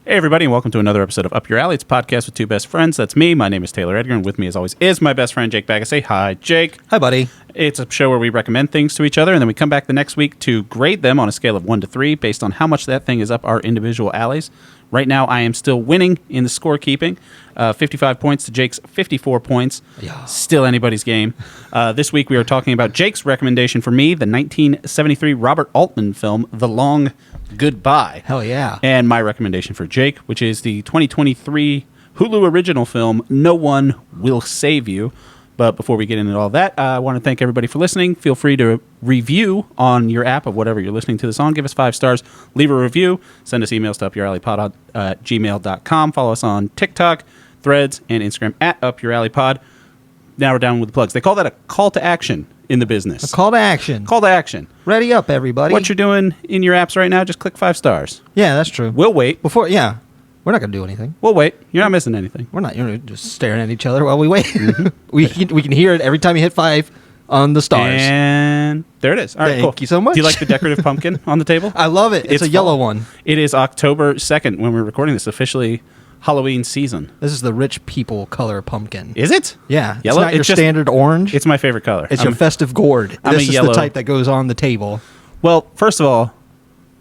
Hey, everybody, and welcome to another episode of Up Your Alley. It's a podcast with two best friends. That's me. My name is Taylor Edgar, and with me, as always, is my best friend, Jake Baggett. Say hi, Jake. Hi, buddy. It's a show where we recommend things to each other, and then we come back the next week to grade them on a scale of 1 to 3 based on how much that thing is up our individual alleys. Right now, I am still winning in the scorekeeping. 55 points to Jake's 54 points. Yeah. Still anybody's game. This week, we are talking about Jake's recommendation for me, the 1973 Robert Altman film, The Long Goodbye. Hell yeah. And my recommendation for Jake, which is the 2023 Hulu original film, No One Will Save You. But before we get into all that, I want to thank everybody for listening. Feel free to review on your app of whatever you're listening to this on. Give us 5 stars. Leave a review. Send us emails to upyouralleypod at gmail.com. Follow us on TikTok, Threads, and Instagram at upyouralleypod. Now we're down with the plugs. They call that a call to action in the business. A call to action. Call to action. Ready up, everybody. What you're doing in your apps right now, just click 5 stars. Yeah, that's true. We'll wait. We're not going to do anything. We'll wait. You're not missing anything. We're not. You're just staring at each other while we wait. we can hear it every time you hit 5 on the stars. And there it is. All right, Thank you so much. Do you like the decorative pumpkin on the table? I love it. It's a yellow one. It is October 2nd when we're recording this, officially Halloween season. This is the rich people color pumpkin. Is it? Yeah. Yellow? It's not your standard orange. It's my favorite color. It's your festive gourd. I'm this a is yellow. the type that goes on the table. Well, first of all,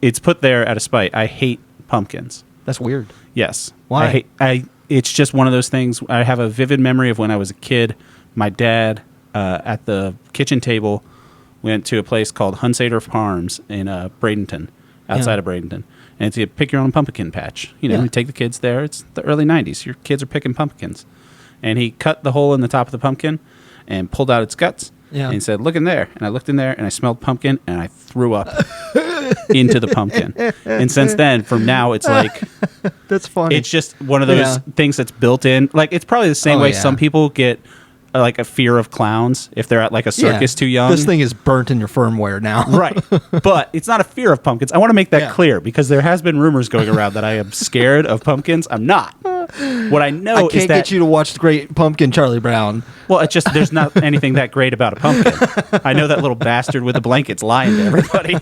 it's put there out of spite. I hate pumpkins. That's weird. Yes. Why? It's just one of those things. I have a vivid memory of when I was a kid. My dad, at the kitchen table, went to a place called Hunsader Farms in Bradenton, outside of Bradenton. And it's a pick your own pumpkin patch. You take the kids there. It's the early 90s. Your kids are picking pumpkins. And he cut the hole in the top of the pumpkin and pulled out its guts. Yeah. And he said, look in there. And I looked in there and I smelled pumpkin and I threw up into the pumpkin. And since then, from now, it's like... That's funny. It's just one of those things that's built in. Like, it's probably the same way some people get like a fear of clowns if they're at like a circus too young. This thing is burnt in your firmware now. Right. But it's not a fear of pumpkins. I want to make that clear because there has been rumors going around that I am scared of pumpkins. I'm not. What I know I is can't that... get you to watch the Great Pumpkin, Charlie Brown. Well, it's just there's not anything that great about a pumpkin. I know that little bastard with the blankets lying to everybody.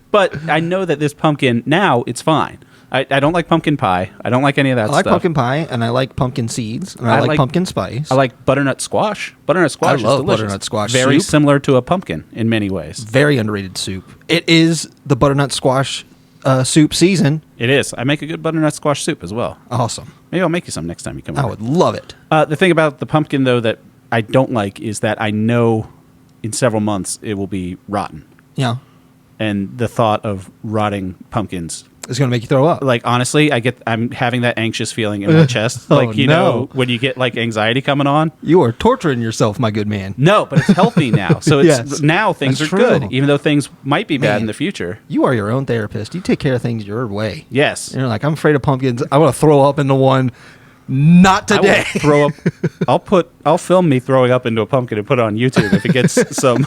But I know that this pumpkin, now, it's fine. I don't like pumpkin pie. I don't like any of that stuff. I like pumpkin pie, and I like pumpkin seeds, and I like pumpkin spice. I like butternut squash. Butternut squash is delicious. I love butternut squash Very soup. Similar to a pumpkin in many ways. Very underrated soup. It is the butternut squash soup season. It is. I make a good butternut squash soup as well. Awesome. Maybe I'll make you some next time you come over. I would love it. The thing about the pumpkin, though, that I don't like is that I know in several months it will be rotten. Yeah. And the thought of rotting pumpkins... It's going to make you throw up. Like, honestly, I'm having that anxious feeling in my chest. Like, you know, when you get, like, anxiety coming on. You are torturing yourself, my good man. No, but it's healthy now. So it's now things are good, even though things might be bad in the future. You are your own therapist. You take care of things your way. Yes. And you're like, I'm afraid of pumpkins. I want to throw up into one. Not today. I will throw up. I'll film me throwing up into a pumpkin and put it on YouTube if it gets some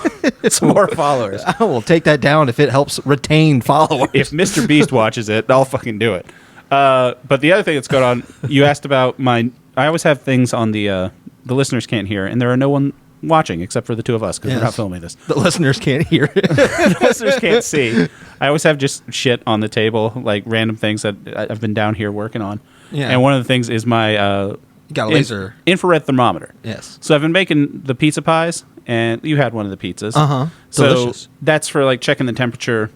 more followers. I will take that down if it helps retain followers. If Mr. Beast watches it, I'll fucking do it. But the other thing that's going on, you asked about I always have things on the listeners can't hear, and there are no one watching except for the two of us because we're not filming this. The listeners can't hear it. The listeners can't see. I always have just shit on the table, like random things that I've been down here working on. Yeah. And one of the things is my you got a laser infrared thermometer. Yes. So I've been making the pizza pies, and you had one of the pizzas. Delicious. So that's for like checking the temperature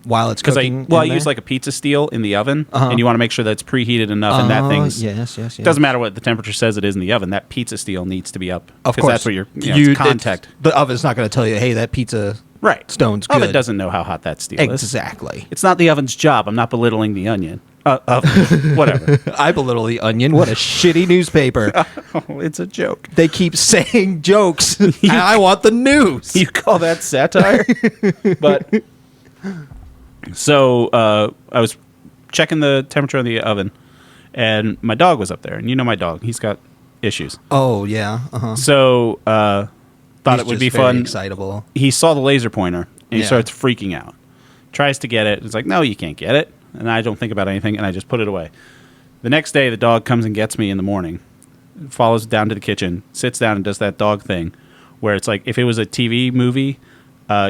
while it's cooking. I use like a pizza steel in the oven, and you want to make sure that it's preheated enough, and that thing's yes. Doesn't matter what the temperature says it is in the oven. That pizza steel needs to be up. Of course, that's what it's contact. The oven's not going to tell you, hey, that pizza stone's good. Oven doesn't know how hot that steel is. Exactly. It's not the oven's job. I'm not belittling the onion. Whatever. I belittle the Onion. What a shitty newspaper. Oh, it's a joke. They keep saying jokes, and I want the news. You call that satire? But so I was checking the temperature of the oven, and my dog was up there. And you know my dog. He's got issues. Oh, yeah. So thought it would be fun. Excitable. He saw the laser pointer, and he starts freaking out. Tries to get it. It's like, no, you can't get it. And I don't think about anything, and I just put it away. The next day, the dog comes and gets me in the morning, follows down to the kitchen, sits down and does that dog thing, where it's like if it was a TV movie,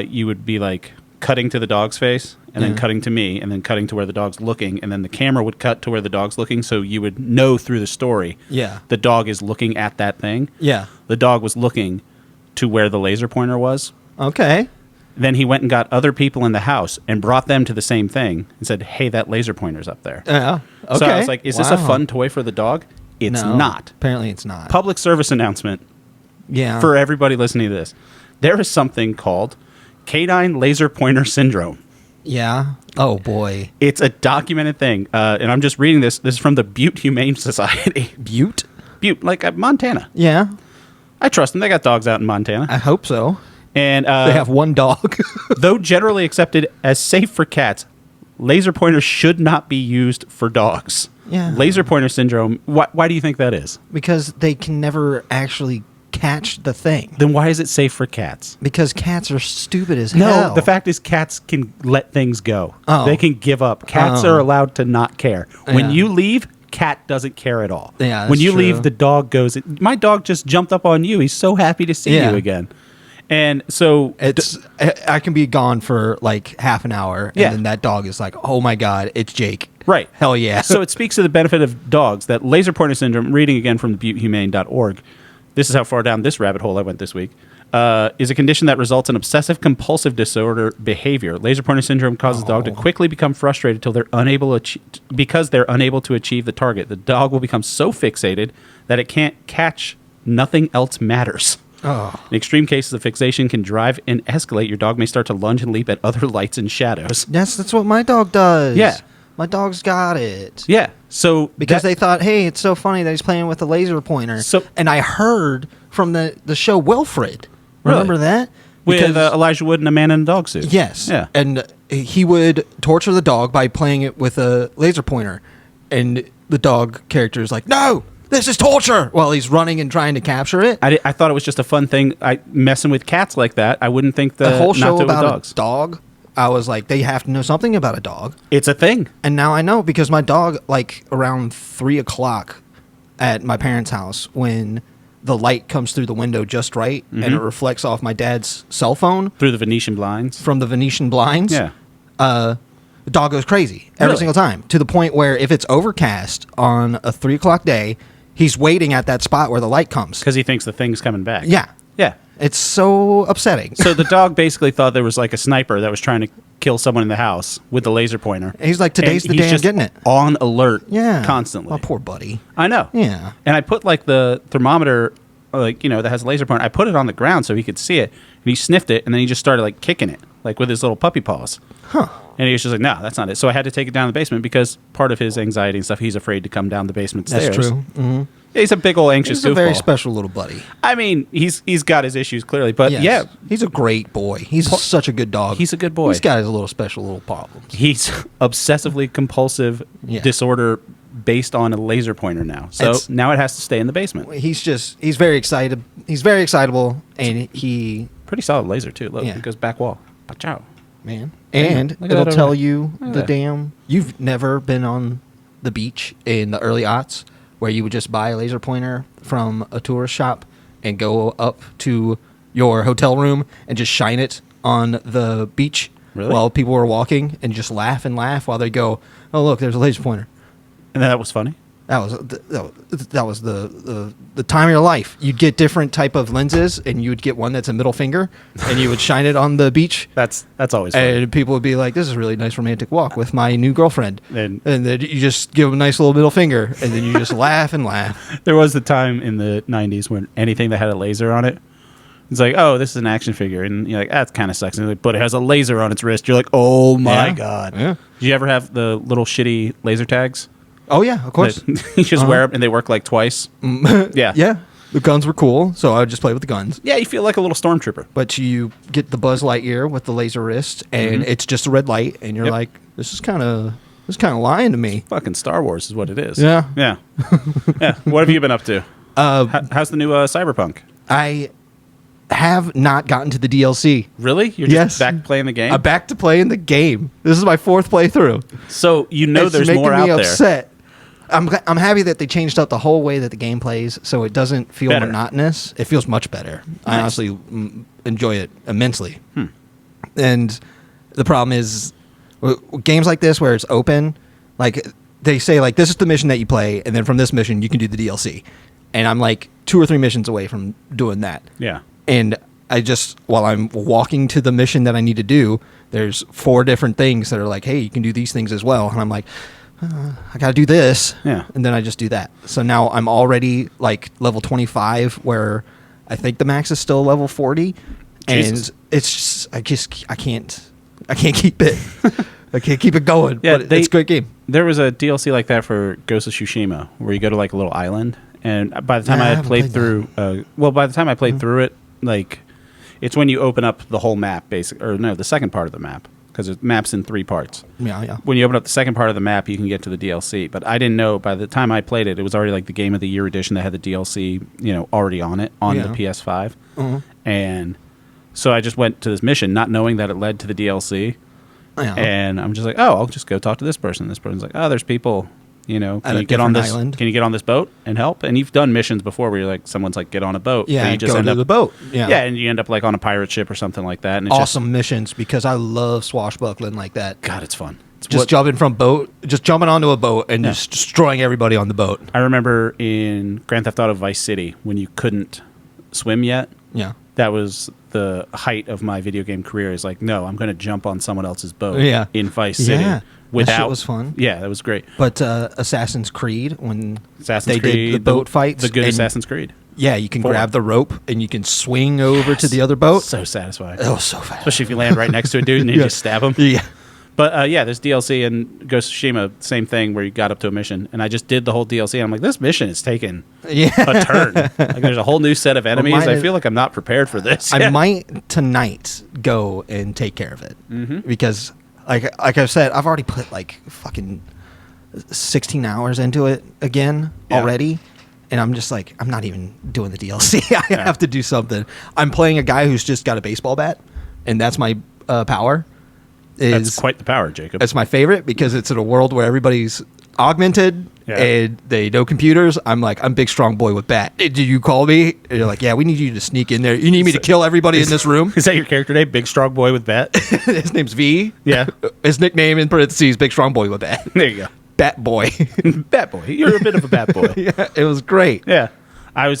you would be like cutting to the dog's face, and then cutting to me, and then cutting to where the dog's looking, and then the camera would cut to where the dog's looking, so you would know through the story the dog is looking at that thing. Yeah. The dog was looking to where the laser pointer was. Okay. Then he went and got other people in the house and brought them to the same thing and said, hey, that laser pointer's up there. Yeah. Okay. So I was like, is this a fun toy for the dog? It's not. Apparently it's not. Public service announcement for everybody listening to this. There is something called Canine Laser Pointer Syndrome. Yeah. Oh, boy. It's a documented thing. And I'm just reading this. This is from the Butte Humane Society. Butte? Butte, like Montana. Yeah. I trust them. They got dogs out in Montana. I hope so. And they have one dog. Though generally accepted as safe for cats, laser pointers should not be used for dogs. Yeah. Laser pointer syndrome. Why do you think that is? Because they can never actually catch the thing. Then why is it safe for cats? Because cats are stupid as hell. No, the fact is cats can let things go. Oh. They can give up. Cats are allowed to not care. When you leave, cat doesn't care at all. Yeah, that's when you true. leave, the dog goes. My dog just jumped up on you. He's so happy to see you again. And so I can be gone for like half an hour, and then that dog is like, "Oh my god, it's Jake!" Right? Hell yeah! So it speaks to the benefit of dogs that laser pointer syndrome. Reading again from buttehumane.org. This is how far down this rabbit hole I went this week. Is a condition that results in obsessive compulsive disorder behavior. Laser pointer syndrome causes the dog to quickly become frustrated till they're unable to achieve the target. The dog will become so fixated that it can't catch. Nothing else matters. Oh. In extreme cases of fixation can drive and escalate. Your dog may start to lunge and leap at other lights and shadows. Yes, that's what my dog does. Yeah. My dog's got it. Yeah. So because they thought, hey, it's so funny that he's playing with a laser pointer. And I heard from the show Wilfred. Remember that? With Elijah Wood and a man in a dog suit. Yes. Yeah. And he would torture the dog by playing it with a laser pointer. And the dog character is like, no! This is torture! While he's running and trying to capture it. I thought it was just a fun thing. Messing with cats like that, I wouldn't think the whole show about dogs. A dog, I was like, they have to know something about a dog. It's a thing. And now I know because my dog, like around 3 o'clock at my parents' house, when the light comes through the window just right and it reflects off my dad's cell phone. Through the Venetian blinds. From the Venetian blinds. Yeah. The dog goes crazy every single time, to the point where if it's overcast on a 3 o'clock day, he's waiting at that spot where the light comes. Because he thinks the thing's coming back. Yeah. Yeah. It's so upsetting. So the dog basically thought there was like a sniper that was trying to kill someone in the house with the laser pointer. And he's like, today's the day I'm getting it. On alert Yeah. constantly. Oh, poor buddy. I know. Yeah. And I put like the thermometer, like, that has a laser pointer. I put it on the ground so he could see it. And he sniffed it and then he just started like kicking it, like with his little puppy paws. Huh. And he was just like, no, that's not it. So I had to take it down the basement because part of his anxiety and stuff, he's afraid to come down the basement stairs. That's true. Mm-hmm. He's a big old anxious goofball. He's a very special little buddy. I mean, he's got his issues clearly, but yeah. He's a great boy. He's such a good dog. He's a good boy. He's got his little special little problems. He's obsessively compulsive disorder based on a laser pointer now. So now it has to stay in the basement. He's very excited. He's very excitable, and he... Pretty solid laser, too. Look, it goes back wall. Pachow. Man. And it'll tell you the damn... You've never been on the beach in the early aughts where you would just buy a laser pointer from a tourist shop and go up to your hotel room and just shine it on the beach while people were walking and just laugh while they go, oh, look, there's a laser pointer. And that was funny? That was the time of your life. You'd get different type of lenses, and you would get one that's a middle finger, and you would shine it on the beach. That's always funny. And people would be like, "This is a really nice romantic walk with my new girlfriend." And then you just give them a nice little middle finger, and then you just laugh and laugh. There was the time in the 90s when anything that had a laser on it, it's like, oh, this is an action figure, and you're like, that kind of sucks. And like, but it has a laser on its wrist. You're like, oh my god. Yeah. Did you ever have the little shitty laser tags? Oh, yeah, of course. You just wear them, and they work like twice. Yeah. Yeah. The guns were cool, so I would just play with the guns. Yeah, you feel like a little stormtrooper. But you get the Buzz Lightyear with the laser wrist, and it's just a red light, and you're like, this is kind of lying to me. Fucking Star Wars is what it is. Yeah. Yeah. Yeah. What have you been up to? How's the new Cyberpunk? I have not gotten to the DLC. Really? You're just back playing the game? I'm back to playing the game. This is my 4th playthrough. So there's more out there. Upset. I'm happy that they changed up the whole way that the game plays, so it doesn't feel monotonous. It feels much better. Nice. I honestly enjoy it immensely. And The problem is games like this where it's open, like they say like this is the mission that you play, and then from this mission you can do the DLC. And I'm like 2 or 3 missions away from doing that. Yeah. And I just, while I'm walking to the mission that I need to do, there's 4 different things that are like, hey, you can do these things as well. And I'm like, I got to do this. Yeah. And then I just do that. So now I'm already like level 25, where I think the max is still level 40. Jesus. And it's just, I can't keep it. I can't keep it going. Yeah, but it's a great game. There was a DLC like that for Ghost of Tsushima where you go to like a little island. And by the time I had played through, through it, like, it's when you open up the whole map, basically, or no, the second part of the map, because it maps in 3 parts. Yeah. When you open up the second part of the map, you can get to the DLC. But I didn't know, by the time I played it, it was already like the Game of the Year edition that had the DLC, already on it, on the PS5. Uh-huh. And so I just went to this mission, not knowing that it led to the DLC. Yeah. And I'm just like, oh, I'll just go talk to this person. This person's like, oh, there's people. Can you get on this island? Can you get on this boat and help? And you've done missions before where you're like, someone's like, get on a boat. Yeah, and you just go end to up the boat. Yeah, and you end up like on a pirate ship or something like that. And it's awesome missions, because I love swashbuckling like that. God, it's fun. It's just jumping onto a boat and just destroying everybody on the boat. I remember in Grand Theft Auto Vice City when you couldn't swim yet. Yeah. That was the height of my video game career. Is like, no, I'm going to jump on someone else's boat in Vice City. Yeah. That shit was fun. Yeah, that was great. But Assassin's Creed, when Assassin's they Creed, did the boat fights. The good Assassin's Creed. Yeah, you can grab the rope and you can swing over to the other boat. So satisfying. Oh, so fast. Especially if you land right next to a dude and you just stab him. Yeah. But there's DLC in Ghost of Tsushima, same thing, where you got up to a mission. And I just did the whole DLC. And I'm like, this mission is taking a turn. Like, there's a whole new set of enemies. I feel like I'm not prepared for this. I might tonight go and take care of it. Mm-hmm. Because, like I've said, I've already put like fucking 16 hours into it again already. And I'm just like, I'm not even doing the DLC. I have to do something. I'm playing a guy who's just got a baseball bat. And that's my power. That's quite the power, Jacob. It's my favorite because it's in a world where everybody's augmented and they know computers. I'm like, I'm big strong boy with bat. Did you call me? And you're like, yeah, we need you to sneak in there. You need me to kill everybody in this room? Is that your character name? Big strong boy with bat? His name's V. Yeah. His nickname in parentheses, big strong boy with bat. There you go. Bat boy. Bat boy. You're a bit of a bat boy. Yeah, it was great. Yeah. I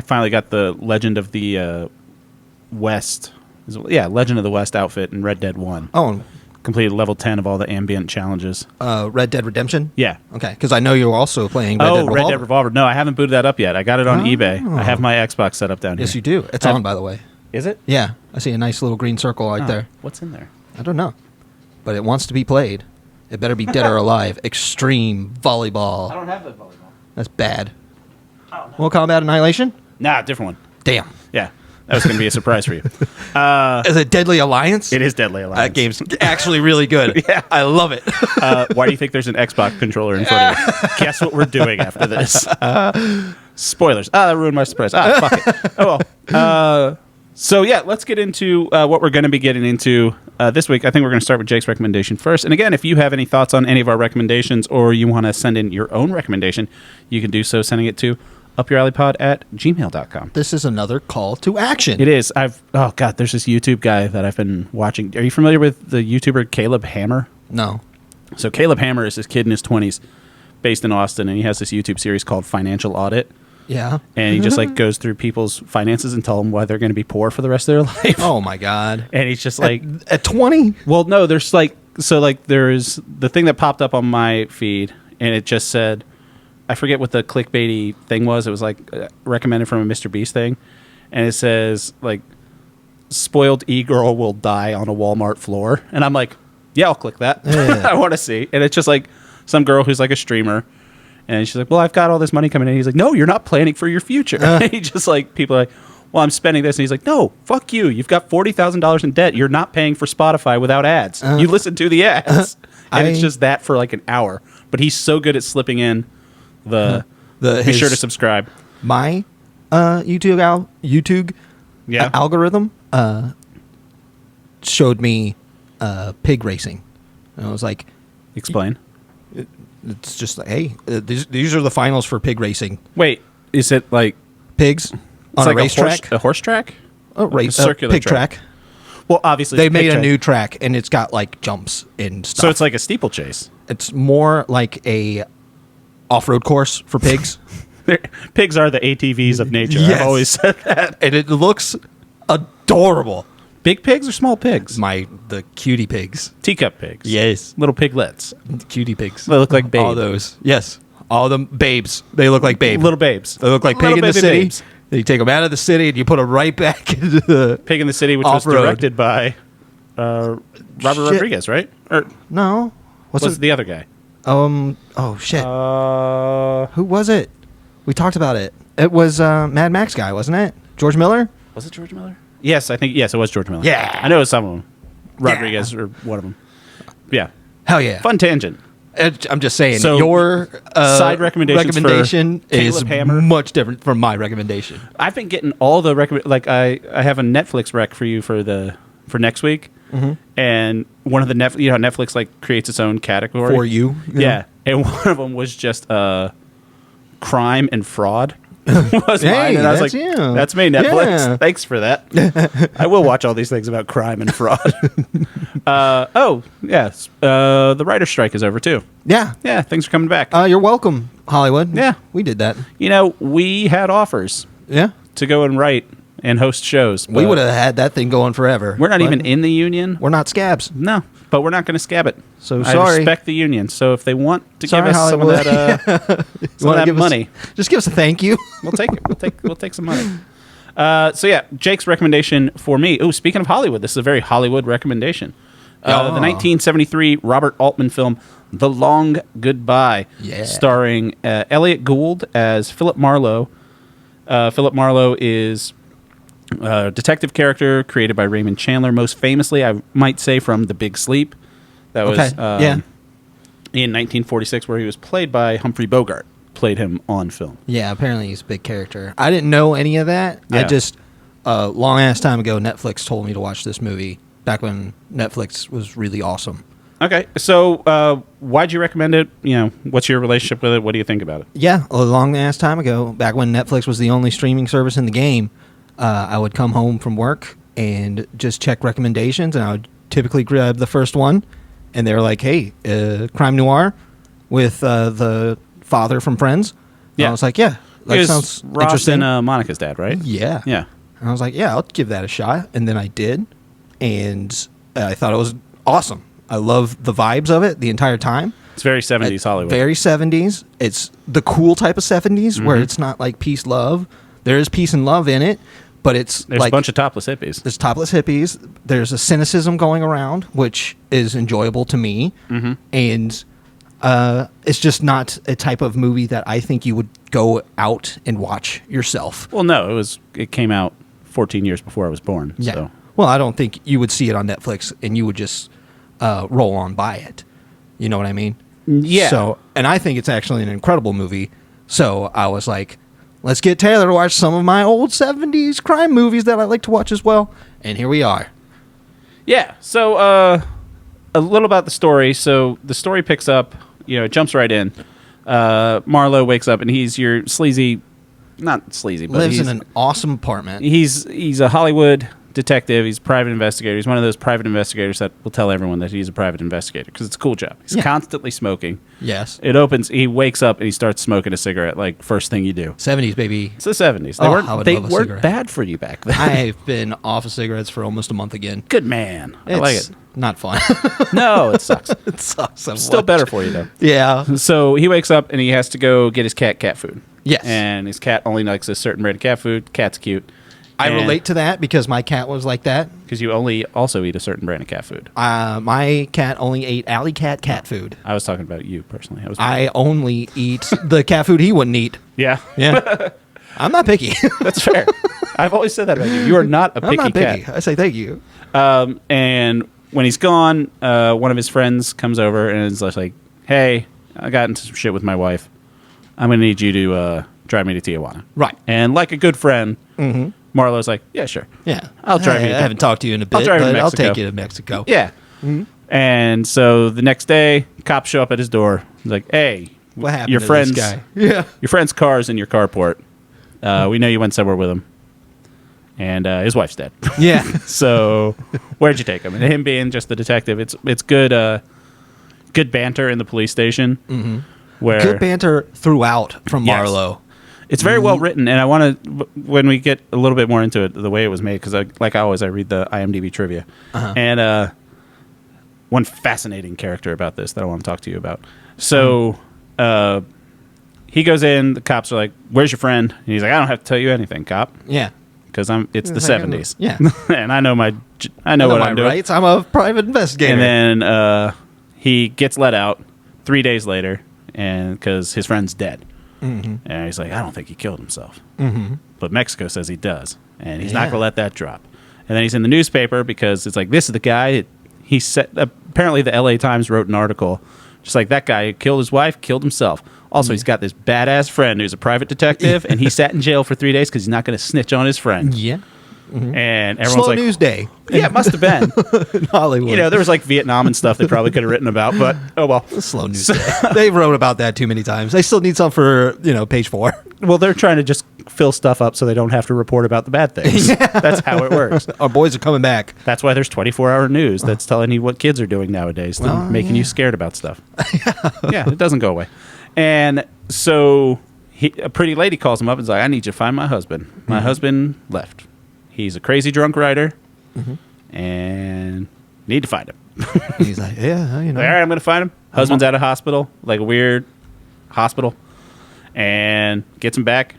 finally got the Legend of the West. Legend of the West outfit in Red Dead 1. Oh. Completed level 10 of all the ambient challenges. Red Dead Redemption? Yeah. Okay, because I know you're also playing Red Dead Revolver. Red Dead Revolver. No, I haven't booted that up yet. I got it on eBay. I have my Xbox set up down here. Yes, you do. It's on, by the way. Is it? Yeah. I see a nice little green circle right there. What's in there? I don't know. But it wants to be played. It better be dead or alive. Extreme volleyball. I don't have the volleyball. That's bad. Oh, no. Mortal Kombat Annihilation? Nah, different one. Damn. Yeah. That was going to be a surprise for you. Is it Deadly Alliance? It is Deadly Alliance. That game's actually really good. Yeah. I love it. Why do you think there's an Xbox controller in front of you? Guess what we're doing after this. Spoilers. That ruined my surprise. Fuck it. Oh, well. So, let's get into what we're going to be getting into this week. I think we're going to start with Jake's recommendation first. And again, if you have any thoughts on any of our recommendations or you want to send in your own recommendation, you can do so sending it to upyouralleypod@gmail.com. This is another call to action. It is. There's this YouTube guy that I've been watching. Are you familiar with the YouTuber Caleb Hammer? No. So Caleb Hammer is this kid in his 20s based in Austin, and he has this YouTube series called Financial Audit. Yeah. And he just like goes through people's finances and tell them why they're going to be poor for the rest of their life. Oh my God. And he's just like at 20? Well, no, there's like there's the thing that popped up on my feed and it just said, I forget what the clickbaity thing was. It was like recommended from a Mr. Beast thing. And it says like spoiled e-girl will die on a Walmart floor. And I'm like, yeah, I'll click that. Yeah. I want to see. And it's just like some girl who's like a streamer. And she's like, well, I've got all this money coming in. He's like, no, you're not planning for your future. He just like, people are like, well, I'm spending this. And he's like, no, fuck you. You've got $40,000 in debt. You're not paying for Spotify without ads. You listen to the ads. And it's just that for like an hour. But he's so good at slipping in be sure to subscribe. My YouTube algorithm showed me pig racing. And I was like, explain. It's just like, hey, these are the finals for pig racing. Wait, is it like pigs on like a racetrack? A horse track? A circular pig track. Well, obviously, they made a new track, and it's got like jumps and stuff. So it's like a steeplechase. It's more like a off-road course for pigs. Pigs are the ATVs of nature. Yes. I've always said that. And it looks adorable. Big pigs or small pigs? The cutie pigs. Teacup pigs. Yes. Little piglets. Cutie pigs. They look like babes. All those. Yes. All them babes. They look like babes. Little babes. They look like Little Pig in the baby City. babes. Then you take them out of the city and you put them right back into the Pig in the City, which off-road. was directed by Robert Rodriguez, right? Or No. what's the other guy? Oh, shit. Was Who was it? We talked about it. It was Mad Max guy, wasn't it? George Miller? it George Miller? Yes, it was George Miller. Yeah. I know it was some of them. Rodriguez or one of them. Yeah. Hell yeah. Fun tangent. I'm just saying, So, your side recommendations recommendation for is Caleb Hammer. much different from my recommendation. I've been getting all the I have a Netflix rec for you for next week, and one of the Netflix like creates its own category For you? yeah, and one of them was just crime and fraud. Was Hey, mine, and I was that's like, you. "That's me, Netflix. Yeah. Thanks for that." I will watch all these things about crime and fraud. The writer's strike is over too. Yeah. Yeah, things are coming back. You're welcome, Hollywood. Yeah. We did that. We had offers Yeah. to go and write and host shows. We but would have had that thing going forever. We're not but even in the union. We're not scabs. No, but we're not going to scab it. So I sorry. respect the union. So if they want to Sorry, give us Hollywood. some of that, some of Wanna that give us- money, just give us a thank you. we'll take it. We'll take some money. So yeah, Jake's recommendation for me. Oh, speaking of Hollywood, this is a very Hollywood recommendation. The 1973 Robert Altman film, The Long Goodbye, Yeah. starring Elliot Gould as Philip Marlowe. Philip Marlowe is a detective character created by Raymond Chandler, most famously, I might say, from The Big Sleep. That was in 1946, where he was played by Humphrey Bogart. Played him on film. Yeah, apparently he's a big character. I didn't know any of that. Yeah. I just, long ass time ago, Netflix told me to watch this movie back when Netflix was really awesome. Okay, so why'd you recommend it? What's your relationship with it? What do you think about it? Yeah, a long ass time ago, back when Netflix was the only streaming service in the game, I would come home from work and just check recommendations, and I would typically grab the first one, and they were like, hey, crime noir with the father from Friends. Yeah. And I was like, yeah, that sounds Ross interesting. and Monica's dad, right? Yeah. Yeah. And I was like, yeah, I'll give that a shot. And then I did. And I thought it was awesome. I love the vibes of it the entire time. It's very 70s Hollywood. Very 70s. It's the cool type of 70s where it's not like peace, love. There is peace and love in it, but it's There's like a bunch of topless hippies. there's topless hippies. There's a cynicism going around, which is enjoyable to me. And it's just not a type of movie that I think you would go out and watch yourself. Well, no, it came out 14 years before I was born. Yeah. So. Well, I don't think you would see it on Netflix and you would just roll on by it. You know what I mean? Yeah. So, and I think it's actually an incredible movie. So I was like, let's get Taylor to watch some of my old 70s crime movies that I like to watch as well. And here we are. Yeah. So a little about the story. So the story picks up, it jumps right in. Marlowe wakes up and he's your sleazy, not sleazy, but Lives he's, in an awesome apartment. he's a Hollywood detective. He's a private investigator. He's one of those private investigators that will tell everyone that he's a private investigator because it's a cool job. He's constantly smoking. Yes. He wakes up and he starts smoking a cigarette like first thing you do. 70s, baby. It's the 70s. They weren't bad for you back then. I've been off of cigarettes for almost a month again. Good man. I like it. Not fun. No, it sucks. It sucks so Still much. better for you though. Yeah. So he wakes up and he has to go get his cat food. Yes. And his cat only likes a certain brand of cat food. Cat's cute. I relate to that because my cat was like that. Because you only also eat a certain brand of cat food. My cat only ate Alley cat food. I was talking about you personally. I only eat the cat food he wouldn't eat. Yeah. Yeah. I'm not picky. That's fair. I've always said that about you. You are not a picky, I'm not picky. cat. I say thank you. And when he's gone, one of his friends comes over and is like, hey, I got into some shit with my wife. I'm going to need you to drive me to Tijuana. Right. And like a good friend, Marlowe's like, yeah, sure. Yeah. I'll drive you. I haven't talked to you in a bit, drive you to but I'll Mexico. take you to Mexico. Yeah. And so the next day, cops show up at his door. He's like, hey, What happened your to friend's this guy? Yeah. Your friend's car's in your carport. We know you went somewhere with him. and his wife's dead. Yeah. So where'd you take him? And him being just the detective, it's good good banter in the police station. Mm-hmm. Where Good banter throughout from Marlowe. It's very well written, and I want to, when we get a little bit more into it, the way it was made, because like always, I read the IMDb trivia. And one fascinating character about this that I want to talk to you about. So he goes in, the cops are like, "Where's your friend?" And he's like, "I don't have to tell you anything, cop." Yeah. Because it's the 70s. Yeah. And I know what I'm doing. Rights. I'm a private investigator. And then he gets let out 3 days later, and because his friend's dead. Mm-hmm. And he's like, I don't think he killed himself. Mm-hmm. But Mexico says he does. And he's not going to let that drop. And then he's in the newspaper because it's like, this is the guy. Apparently the LA Times wrote an article just like, that guy killed his wife, killed himself. Also, he's got this badass friend who's a private detective, and he sat in jail for 3 days because he's not going to snitch on his friend. Yeah. Mm-hmm. And everyone's Slow like, news day. Yeah, it must have been. In Hollywood. You know, there was like Vietnam and stuff they probably could have written about, but oh well. Slow news day. They wrote about that too many times. They still need some for, page 4. Well, they're trying to just fill stuff up so they don't have to report about the bad things. That's how it works. Our boys are coming back. That's why there's 24-hour news that's telling you what kids are doing nowadays, making you scared about stuff. Yeah, it doesn't go away. And so a pretty lady calls him up and is like, I need you to find my husband. My husband left. He's a crazy drunk writer, and need to find him. He's like, yeah, All right, I'm going to find him. Husband's at a hospital, like a weird hospital, and gets him back.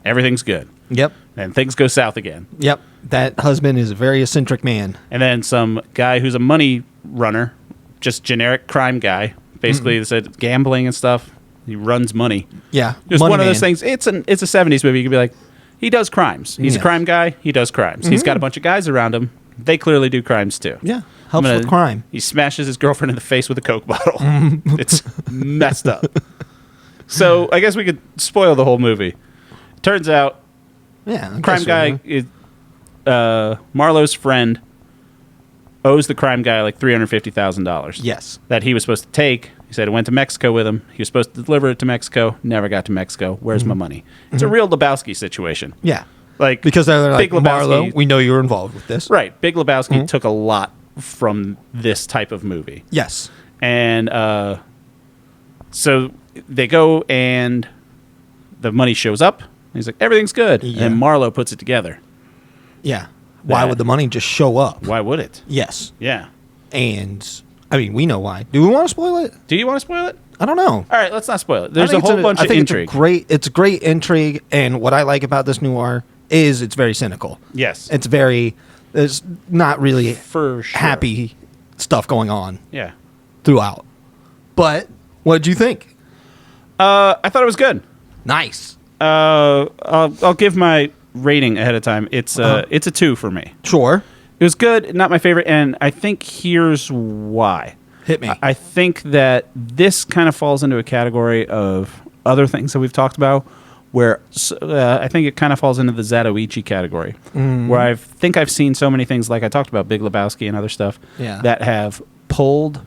Everything's good. Yep. And things go south again. Yep. That husband is a very eccentric man. And then some guy who's a money runner, just generic crime guy, basically said gambling and stuff. He runs money. Yeah. Just one of those things. It's a 70s movie. You could be like, he does crimes. He's a crime guy. He does crimes. He's got a bunch of guys around him. They clearly do crimes too. Yeah. Helps with crime. He smashes his girlfriend in the face with a Coke bottle. It's messed up. So I guess we could spoil the whole movie. Turns out, crime guy, Marlowe's friend, owes the crime guy like $350,000. Yes. That he was supposed to take. He said it went to Mexico with him. He was supposed to deliver it to Mexico. Never got to Mexico. Where's my money? It's a real Lebowski situation. Yeah. Like, because they're like, Big Marlowe, we know you're involved with this. Right. Big Lebowski took a lot from this type of movie. Yes. And so they go and the money shows up. He's like, everything's good. Yeah. And Marlowe puts it together. Yeah. Why would the money just show up? Why would it? Yes. Yeah. And, I mean, we know why. Do we want to spoil it? Do you want to spoil it? I don't know. All right, let's not spoil it. There's a whole bunch of intrigue. It's a great intrigue, and what I like about this noir is it's very cynical. Yes. There's not really For sure. happy stuff going on Yeah. throughout. But what did you think? I thought it was good. Nice. I'll give my rating ahead of time. It's a 2 for me. Sure. It was good, not my favorite, and I think here's why. Hit me. I think that this kind of falls into a category of other things that we've talked about, where I think it kind of falls into the Zatoichi category, where I think I've seen so many things, like I talked about Big Lebowski and other stuff, that have pulled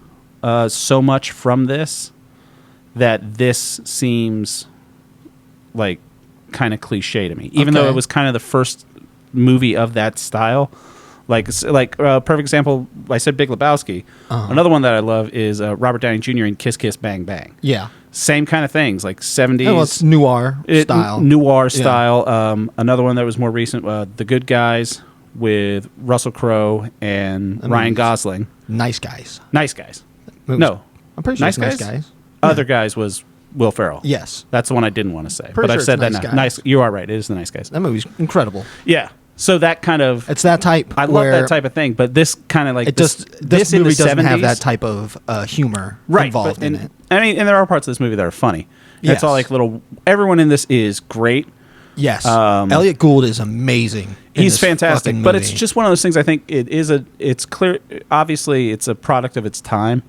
so much from this that this seems like kind of cliche to me, even though it was kind of the first movie of that style. Like perfect example, I said Big Lebowski. Another one that I love is Robert Downey Jr. in Kiss Kiss Bang Bang. Yeah. Same kind of things, like 70s. Oh, it's noir style. Noir style. Another one that was more recent, The Good Guys with Russell Crowe and Ryan Gosling. Nice Guys. Nice Guys. No. I'm pretty sure Nice it's Guys? Nice Guys. Other Guys was Will Ferrell. Yes. That's the one I didn't want to say. Pretty But I've sure said it's that Nice now. Guys. Nice. You are right. It is the Nice Guys. That movie's incredible. Yeah. So that kind of... It's that type. I love that type of thing, but this kind of like... This in movie the doesn't 70s, have that type of humor involved in it. I mean, and there are parts of this movie that are funny. Yes. It's all like little... Everyone in this is great. Yes. Elliot Gould is amazing. He's fantastic. But it's just one of those things, I think it's clear... Obviously, it's a product of its time.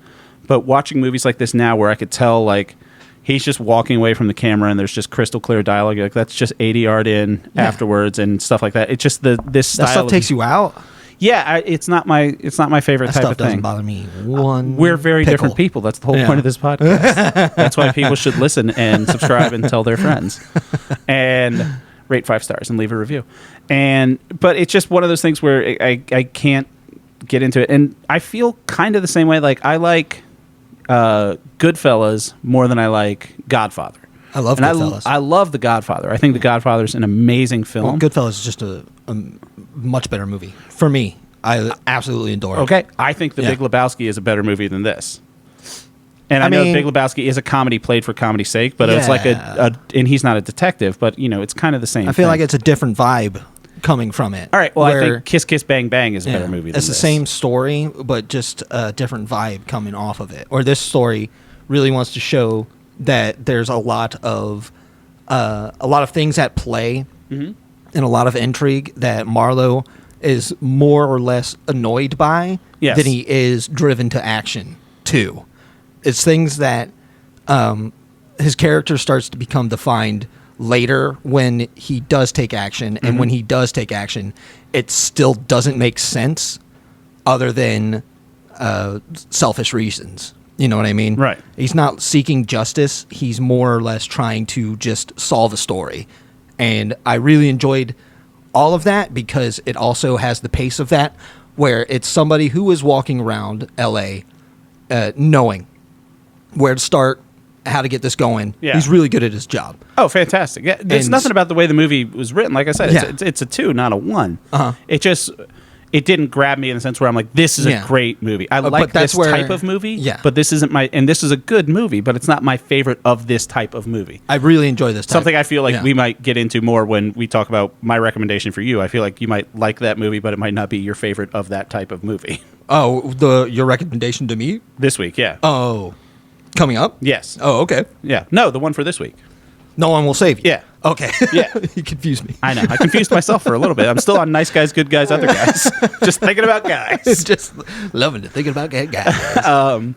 But watching movies like this now where I could tell, like... He's just walking away from the camera, and there's just crystal clear dialogue. Like that's just 80 yard in afterwards and stuff like that. It's just this style. That stuff takes you out. Yeah, it's not my favorite that type stuff of thing. Doesn't bother me. We're very different people. That's the whole point of this podcast. That's why people should listen and subscribe and tell their friends. And rate 5 stars and leave a review. But it's just one of those things where I can't get into it. And I feel kind of the same way. Like, I like Goodfellas more than I like Godfather. I love Goodfellas. I love The Godfather. I think The Godfather's an amazing film. Well, Goodfellas is just a much better movie for me. I absolutely adore it. Okay, I think The Big Lebowski is a better movie than this. And I know Big Lebowski is a comedy played for comedy's sake, but it's like and he's not a detective, but it's kind of the same. I feel like it's a different vibe coming from it. All right, well, I think Kiss Kiss Bang Bang is a better movie than it's the same story, but just a different vibe coming off of it. Or this story really wants to show that there's a lot of things at play and a lot of intrigue that Marlowe is more or less annoyed by than he is driven to action to. It's things that his character starts to become defined later when he does take action, and when he does take action, it still doesn't make sense other than selfish reasons. You know what I mean? Right. He's not seeking justice. He's more or less trying to just solve a story. And I really enjoyed all of that because it also has the pace of that, where it's somebody who is walking around L.A. Knowing where to start, how to get this going. Yeah. He's really good at his job. Oh, fantastic. Yeah, there's nothing about the way the movie was written. Like I said, it's a 2, not a 1. It didn't grab me in the sense where I'm like, this is a great movie. I like this type of movie, but this isn't and this is a good movie, but it's not my favorite of this type of movie. I really enjoy this type. Something I feel like we might get into more when we talk about my recommendation for you. I feel like you might like that movie, but it might not be your favorite of that type of movie. Oh, your recommendation to me? This week, yeah. Oh, coming up? Yes. Oh, okay. Yeah. No, the one for this week. No One Will Save You. Yeah. Okay. Yeah. You confused me. I know. I confused myself for a little bit. I'm still on Nice Guys, Good Guys, Other Guys. Just thinking about guys. Just loving to thinking about guys.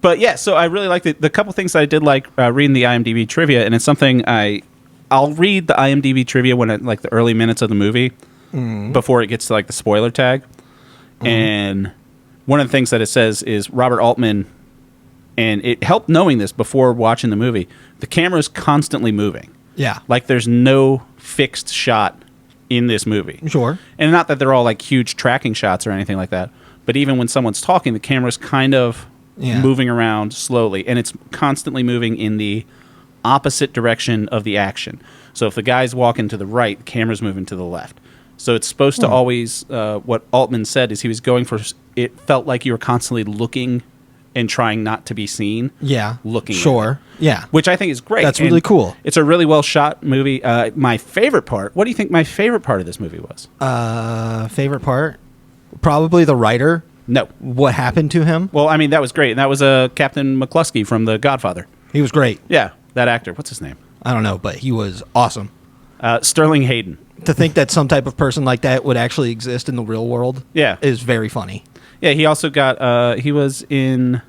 But yeah, so I really liked it. The couple things that I did like reading the IMDb trivia, and it's something I'll read the IMDb trivia when like the early minutes of the movie before it gets to like the spoiler tag. And one of the things that it says is Robert Altman, and it helped knowing this before watching the movie, the camera is constantly moving. Yeah. Like there's no fixed shot in this movie. Sure. And not that they're all like huge tracking shots or anything like that, but even when someone's talking, the camera's kind of moving around slowly, and it's constantly moving in the opposite direction of the action. So if the guy's walking to the right, the camera's moving to the left. So it's supposed to always, what Altman said is he was going for, it felt like you were constantly looking and trying not to be seen. Yeah. Looking. Sure. Yeah. Which I think is great. That's really cool. It's a really well shot movie. My favorite part, what do you think my favorite part of this movie was? Favorite part? Probably the writer. No. What happened to him? Well, I mean, that was great. And that was Captain McCluskey from The Godfather. He was great. Yeah. That actor. What's his name? I don't know, but he was awesome. Sterling Hayden. To think that some type of person like that would actually exist in the real world is very funny. Yeah, he also got, he was in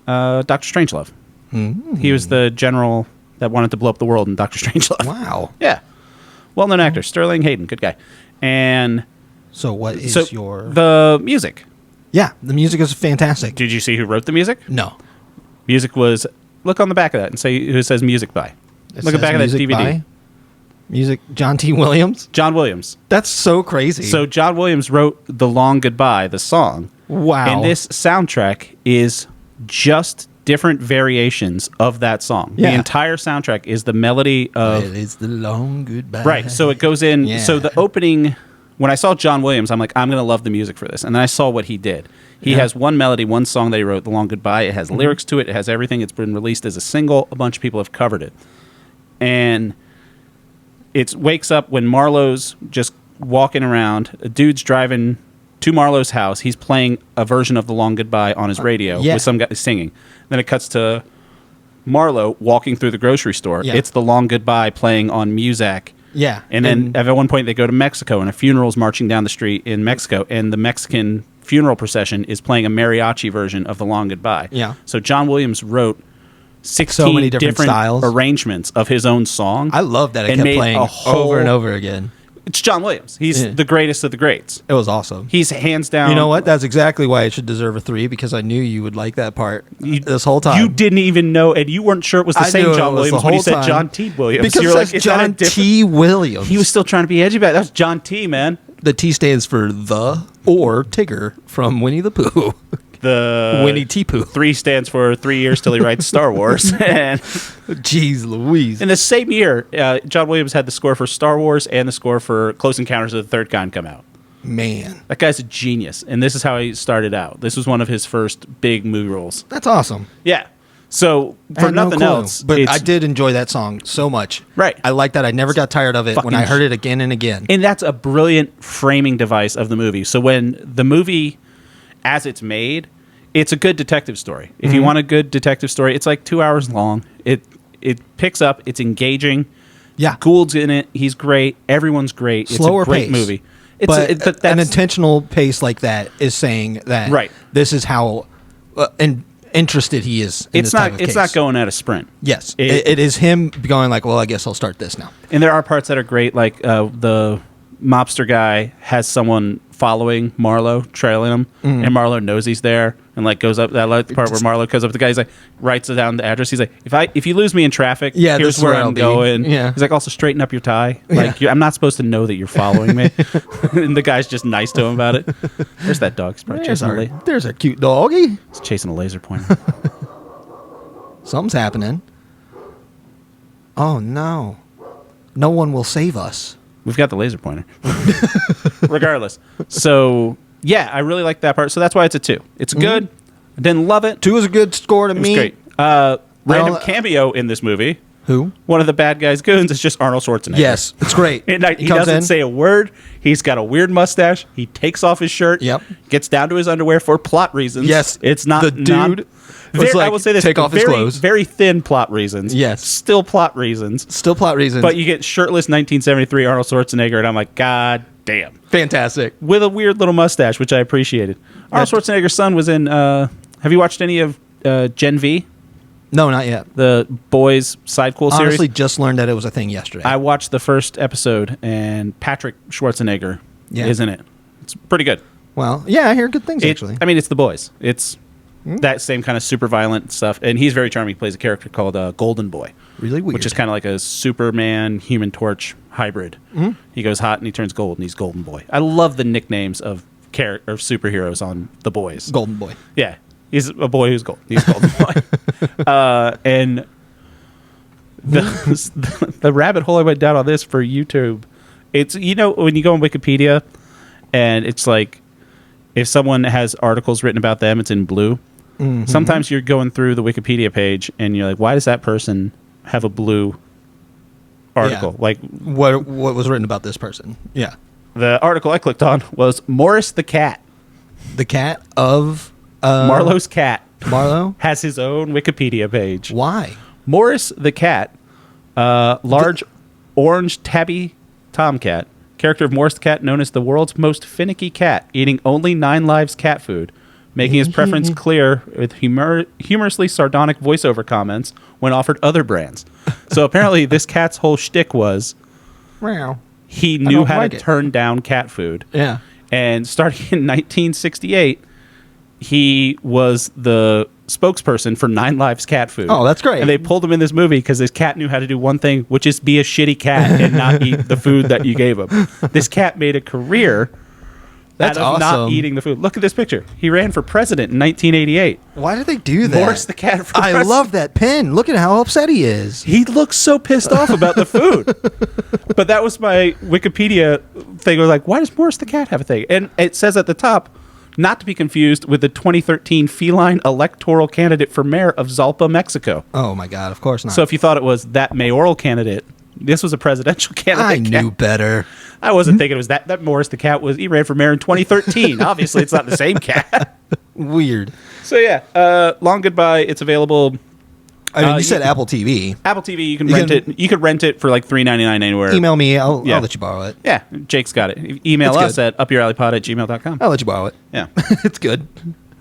Dr. Strangelove. He was the general that wanted to blow up the world in Dr. Strangelove. Wow. Yeah. Well-known actor. Sterling Hayden. Good guy. And so what is the music? Yeah, the music is fantastic. Did you see who wrote the music? No. Music was, look on the back of that and say who says music by. Look at the back of that DVD. By? Music, John T. Williams? John Williams. That's so crazy. So John Williams wrote The Long Goodbye, the song. Wow. And this soundtrack is just different variations of that song. Yeah. The entire soundtrack is the melody of... It is the long goodbye. Right. So it goes in... Yeah. So the opening... When I saw John Williams, I'm like, I'm going to love the music for this. And then I saw what he did. He has one melody, one song that he wrote, The Long Goodbye. It has lyrics to it. It has everything. It's been released as a single. A bunch of people have covered it. And... It wakes up when Marlowe's just walking around. A dude's driving to Marlowe's house. He's playing a version of The Long Goodbye on his radio with some guy singing. Then it cuts to Marlowe walking through the grocery store. Yeah. It's The Long Goodbye playing on Muzak. Yeah. And then at one point they go to Mexico, and a funeral's marching down the street in Mexico, and the Mexican funeral procession is playing a mariachi version of The Long Goodbye. Yeah. So John Williams wrote 16 so many different styles, arrangements of his own song. I love that it kept playing over and over again. It's John Williams. He's the greatest of the greats. It was awesome. He's hands down. You know what? That's exactly why it should deserve a 3, because I knew you would like that part this whole time. You didn't even know, and you weren't sure it was the same John Williams when you said John T. Williams. Because you're like, John T. Williams. He was still trying to be edgy about it. That was John T., man. The T stands for the or Tigger from Winnie the Pooh. The Winnie T. Pooh. 3 stands for 3 years till he writes Star Wars. And jeez Louise. in the same year, John Williams had the score for Star Wars and the score for Close Encounters of the Third Kind come out. Man. That guy's a genius. And this is how he started out. This was one of his first big movie roles. That's awesome. Yeah. So, for nothing else. But I did enjoy that song so much. Right. I like that. I never got tired of it when I heard it again and again. And that's a brilliant framing device of the movie. So, when the movie, as it's made, it's a good detective story. If you want a good detective story, it's like 2 hours long. It picks up. It's engaging. Yeah. Gould's in it. He's great. Everyone's great. Slower it's a great pace. movie. But an intentional pace like that is saying that this is how interested he is in this type of case. It's not going at a sprint. Yes. It is him going like, well, I guess I'll start this now. And there are parts that are great, like the mobster guy has someone following Marlowe, trailing him, and Marlowe knows he's there, and like goes up. I like the part where Marlowe goes up to the guy. He's like, writes down the address. He's like, if you lose me in traffic, here's where I'm going. Yeah. He's like, also straighten up your tie. Like, I'm not supposed to know that you're following me. And the guy's just nice to him about it. There's that dog. There's a cute doggy. He's chasing a laser pointer. Something's happening. Oh no! No one will save us. We've got the laser pointer. Regardless. So, yeah, I really like that part. So that's why it's a 2. It's good. I didn't love it. 2 is a good score to me. It was great. Random cameo in this movie. Who? One of the bad guys' goons is just Arnold Schwarzenegger. Yes, it's great. He doesn't say a word. He's got a weird mustache. He takes off his shirt. Yep. Gets down to his underwear for plot reasons. Yes. It's not the dude. I will say this: take off his clothes. Very thin plot reasons. Yes, still plot reasons. But you get shirtless 1973 Arnold Schwarzenegger, and I'm like, God damn, fantastic, with a weird little mustache, which I appreciated. Arnold Schwarzenegger's son was in. Have you watched any of Gen V? No, not yet. The Boys Sidequel series. Honestly, just learned that it was a thing yesterday. I watched the first episode, and Patrick Schwarzenegger is in it. It's pretty good. Well, yeah, I hear good things, actually. I mean, it's The Boys. It's that same kind of super violent stuff. And he's very charming. He plays a character called Golden Boy. Really weird. Which is kind of like a Superman, Human Torch hybrid. He goes hot and he turns gold, and he's Golden Boy. I love the nicknames of superheroes on The Boys. Golden Boy. Yeah. He's a boy who's gold. He's Golden Boy. And the rabbit hole I went down on this for YouTube, it's, when you go on Wikipedia and it's like, if someone has articles written about them, it's in blue. Sometimes you're going through the Wikipedia page and you're like, why does that person have a blue article? Yeah. Like, what was written about this person? Yeah. The article I clicked on was Morris the cat. The cat of Marlowe's cat. Marlowe has his own Wikipedia page. Why? Morris the cat, large orange tabby tomcat. Character of Morris the cat, known as the world's most finicky cat, eating only 9 lives cat food, making his preference clear with humorously sardonic voiceover comments when offered other brands. So apparently this cat's whole shtick was he knew how to turn down cat food. Yeah. And starting in 1968, he was the spokesperson for 9 Lives cat food. Oh, that's great. And they pulled him in this movie because this cat knew how to do one thing, which is be a shitty cat and not eat the food that you gave him. This cat made a career out of not eating the food. Look at this picture. He ran for president in 1988. Why did they do that? Morris the cat for president. I love that pen. Look at how upset he is. He looks so pissed off about the food. But that was my Wikipedia thing. I was like, why does Morris the cat have a thing? And it says at the top, not to be confused with the 2013 feline electoral candidate for mayor of Zalpa, Mexico. Oh, my God. Of course not. So if you thought it was that mayoral candidate, this was a presidential candidate. I knew better. I wasn't thinking it was that Morris the cat he ran for mayor in 2013. Obviously, it's not the same cat. Weird. So, yeah, Long Goodbye. It's available. I mean, you said Apple TV. Apple TV, you can rent it. You could rent it for like $3.99 anywhere. Email me. I'll let you borrow it. Yeah, Jake's got it. Email us at upyouralleypod@gmail.com. I'll let you borrow it. Yeah. It's good.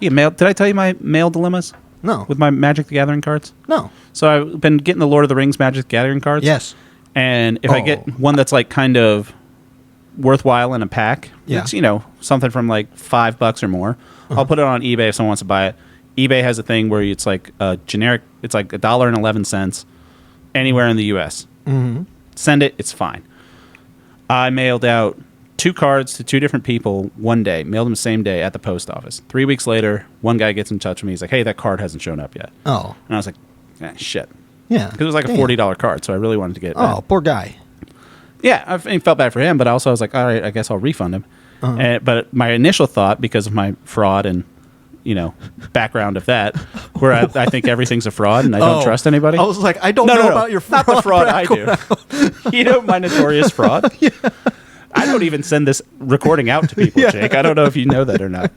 Yeah, did I tell you my mail dilemmas? No. With my Magic the Gathering cards? No. So I've been getting the Lord of the Rings Magic the Gathering cards. Yes. And if I get one that's like kind of worthwhile in a pack, Yeah. it's, something from like $5 or more, I'll put it on eBay if someone wants to buy it. eBay has a thing where it's like a generic, it's like $1.11 anywhere in the U.S. Mm-hmm. Send it, it's fine. I mailed out 2 cards to 2 different people one day, mailed them the same day at the post office. 3 weeks later, one guy gets in touch with me. He's like, hey, that card hasn't shown up yet. Oh. And I was like, shit. Yeah. Because it was like a $40 card, so I really wanted to get it back. Oh, poor guy. Yeah, I felt bad for him, but also I was like, all right, I guess I'll refund him. But my initial thought, because of my fraud and background of that, where I think everything's a fraud and I don't trust anybody. I was like, I don't know about your fraud. Not the fraud I do. My notorious fraud? Yeah. I don't even send this recording out to people, Jake. I don't know if you know that or not.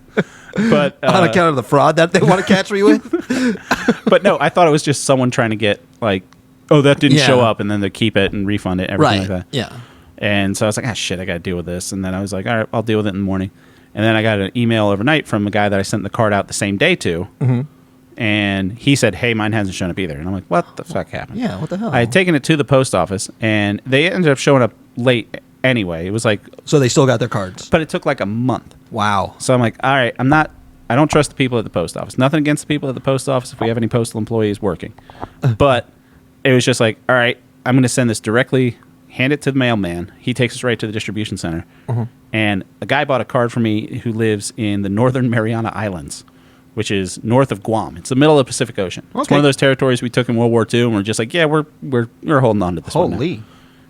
But on account of the fraud that they want to catch me with? But no, I thought it was just someone trying to get like, oh, that didn't show up, and then they keep it and refund it, everything like that. Yeah. And so I was like, shit, I got to deal with this. And then I was like, all right, I'll deal with it in the morning. And then I got an email overnight from a guy that I sent the card out the same day to. Mm-hmm. And he said, hey, mine hasn't shown up either. And I'm like, what the fuck happened? Yeah, what the hell? I had taken it to the post office, and they ended up showing up late anyway. It was like... So they still got their cards? But it took like a month. Wow. So I'm like, all right, I don't trust the people at the post office. Nothing against the people at the post office if we have any postal employees working. But it was just like, all right, I'm going to send this directly, hand it to the mailman. He takes us right to the distribution center. Mm-hmm. And a guy bought a card for me who lives in the Northern Mariana Islands, which is north of Guam. It's the middle of the Pacific Ocean. Okay. It's one of those territories we took in World War II, and we're just like, yeah, we're holding on to this one now. Holy.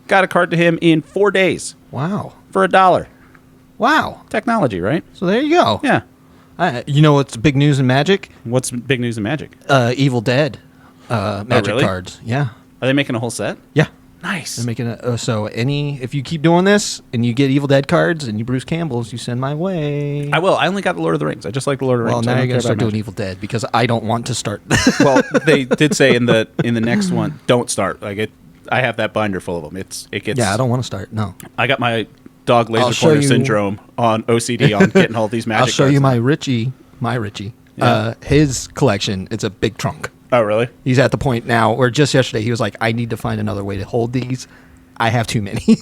Got a card to him in 4 days. Wow. For $1. Wow. Technology, right? So there you go. Yeah. You know what's big news in Magic? What's big news in Magic? Evil Dead Magic really? cards. Yeah. Are they making a whole set? Yeah. Nice. They're making if you keep doing this and you get Evil Dead cards and you Bruce Campbell's, you send my way. I will. I only got the Lord of the Rings. I just like the Lord of the Rings. Well, now you're going to start doing Evil Dead because I don't want to start. Well, they did say in the next one, don't start. Like I have that binder full of them. It gets. Yeah, I don't want to start. No. I got my dog laser pointer syndrome on OCD on getting all these Magic. I'll show cards. you my Richie. Yeah. His collection. It's a big trunk. Oh, really? He's at the point now where just yesterday he was like, I need to find another way to hold these. I have too many.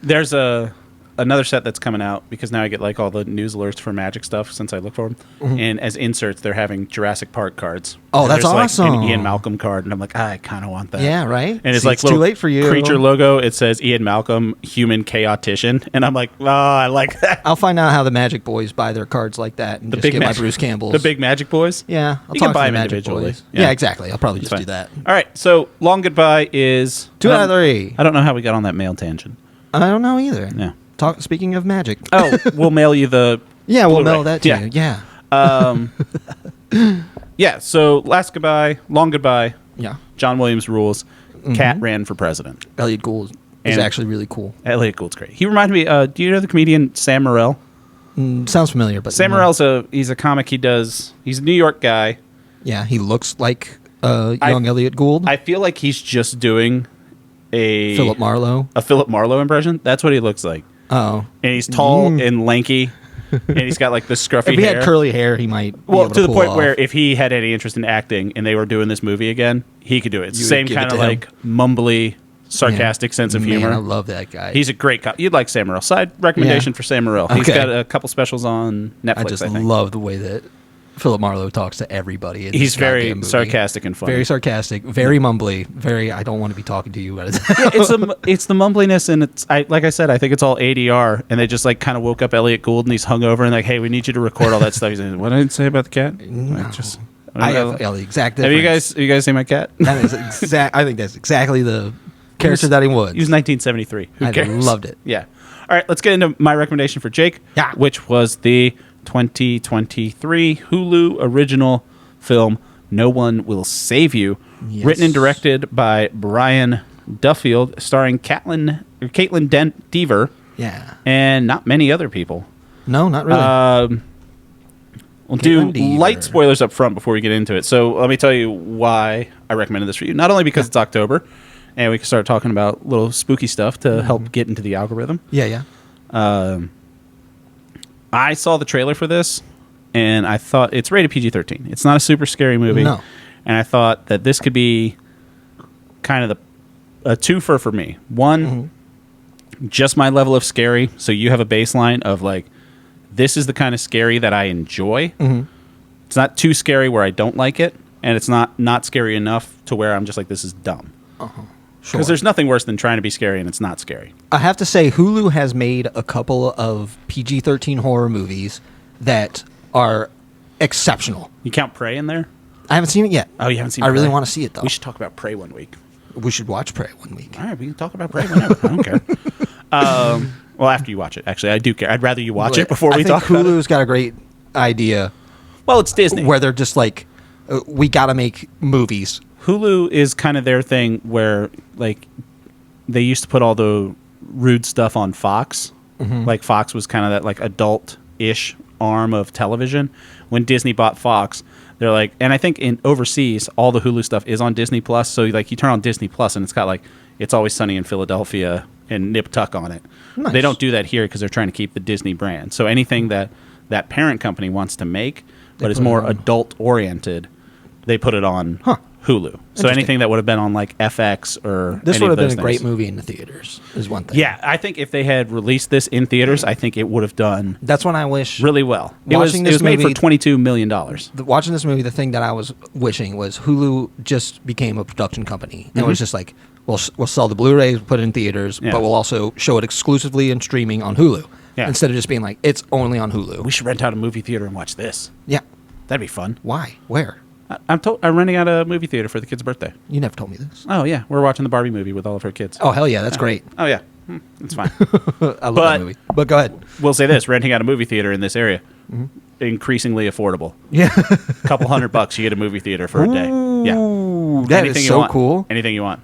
There's another set that's coming out because now I get like all the news alerts for Magic stuff since I look for them. Mm-hmm. And as inserts, they're having Jurassic Park cards. Oh, that's awesome! Like an Ian Malcolm card, and I'm like, I kind of want that. Yeah, right. And it's See, like it's little too late for you. Creature logo. It says Ian Malcolm, human chaotician, and I'm like, oh, I like that. I'll find out how the Magic Boys buy their cards like that, and just get my Bruce Campbell's. The big Magic Boys. Yeah, you can buy them individually. Yeah, exactly. I'll probably just do that. All right. So long goodbye is 2 out of 3. I don't know how we got on that mail tangent. I don't know either. Yeah. Speaking of Magic. Oh, we'll mail you the. Yeah, we'll Blu-ray. mail that to you. Yeah. Yeah. So long goodbye. Yeah. John Williams rules. Cat ran for president. Elliot Gould is actually really cool. Elliot Gould's great. He reminded me. Do you know the comedian Sam Morril? Sounds familiar, but Sam Morril's he's a comic. He's a New York guy. Yeah, he looks like young Elliot Gould. I feel like he's just doing a Philip Marlowe impression. That's what he looks like. Oh, and he's tall and lanky, and he's got like this scruffy hair. If he had curly hair, he might. Well, to the point where if he had any interest in acting and they were doing this movie again, he could do it. It's the same kind of like mumbly, sarcastic sense of humor. I love that guy. He's a great cop. You'd like Sam Morril. Side recommendation for Sam Morril. Okay. He's got a couple specials on Netflix. I just love the way that Philip Marlowe talks to everybody. He's very sarcastic and funny. Very sarcastic, very mumbly, very I don't want to be talking to you about it. It's the mumbliness, and like I said, I think it's all ADR, and they just like kind of woke up Elliot Gould, and he's hungover, and like, hey, we need you to record all that stuff. He's like, what did I say about the cat? No. I have the exact difference. Have you guys seen my cat? That is I think that's exactly the character that he was. He was 1973. Who cares? I loved it. Yeah. All right, let's get into my recommendation for Jake, which was the 2023 Hulu original film No One Will Save You, written and directed by Brian Duffield, starring Caitlin Dever, and not many other people. No, not really. We'll do light spoilers up front before we get into it. So let me tell you why I recommended this for you. Not only because it's October, and we can start talking about little spooky stuff to help get into the algorithm. Yeah. I saw the trailer for this, and I thought it's rated PG-13. It's not a super scary movie. No. And I thought that this could be kind of a twofer for me. One, just my level of scary. So you have a baseline of like, this is the kind of scary that I enjoy. Mm-hmm. It's not too scary where I don't like it, and it's not scary enough to where I'm just like, this is dumb. Uh-huh. Because there's nothing worse than trying to be scary and it's not scary. I have to say, Hulu has made a couple of PG-13 horror movies that are exceptional. You count Prey in there? I haven't seen it yet. Oh, you haven't seen it? I really Prey? want to see it, though. We should talk about Prey one week. We should watch Prey one week. All right, we can talk about Prey whenever. I don't care. Well, after you watch it. Actually, I do care. I'd rather you watch it before we talk about it. Hulu's got a great idea. Well, it's Disney. Where they're just like, we got to make movies. Hulu is kind of their thing where, like, they used to put all the rude stuff on Fox. Mm-hmm. Like, Fox was kind of that, like, adult-ish arm of television. When Disney bought Fox, they're like, and I think in overseas, all the Hulu stuff is on Disney Plus. So, like, you turn on Disney Plus, and it's got, like, It's Always Sunny in Philadelphia and Nip Tuck on it. Nice. They don't do that here because they're trying to keep the Disney brand. So anything that parent company wants to make, but is more adult-oriented, they put it on Hulu. So anything that would have been on like FX or this would have been a things. Great movie in the theaters is one thing. Yeah, I think if they had released this in theaters, I think it would have done. That's when I wish really well. It was made for $22 million. Watching this movie, the thing that I was wishing was Hulu just became a production company, and it was just like, we'll sell the Blu-rays, put it in theaters, but we'll also show it exclusively in streaming on Hulu. Yeah. Instead of just being like, it's only on Hulu. We should rent out a movie theater and watch this. Yeah. That'd be fun. Why? Where? I'm renting out a movie theater for the kid's birthday. You never told me this. Oh, yeah. We're watching the Barbie movie with all of her kids. Oh, hell yeah. That's great. Oh, yeah. It's fine. I love that movie. But go ahead. We'll say this. Renting out a movie theater in this area, increasingly affordable. Yeah. A couple $100, you get a movie theater for a day. Yeah. That is so cool. Anything you want.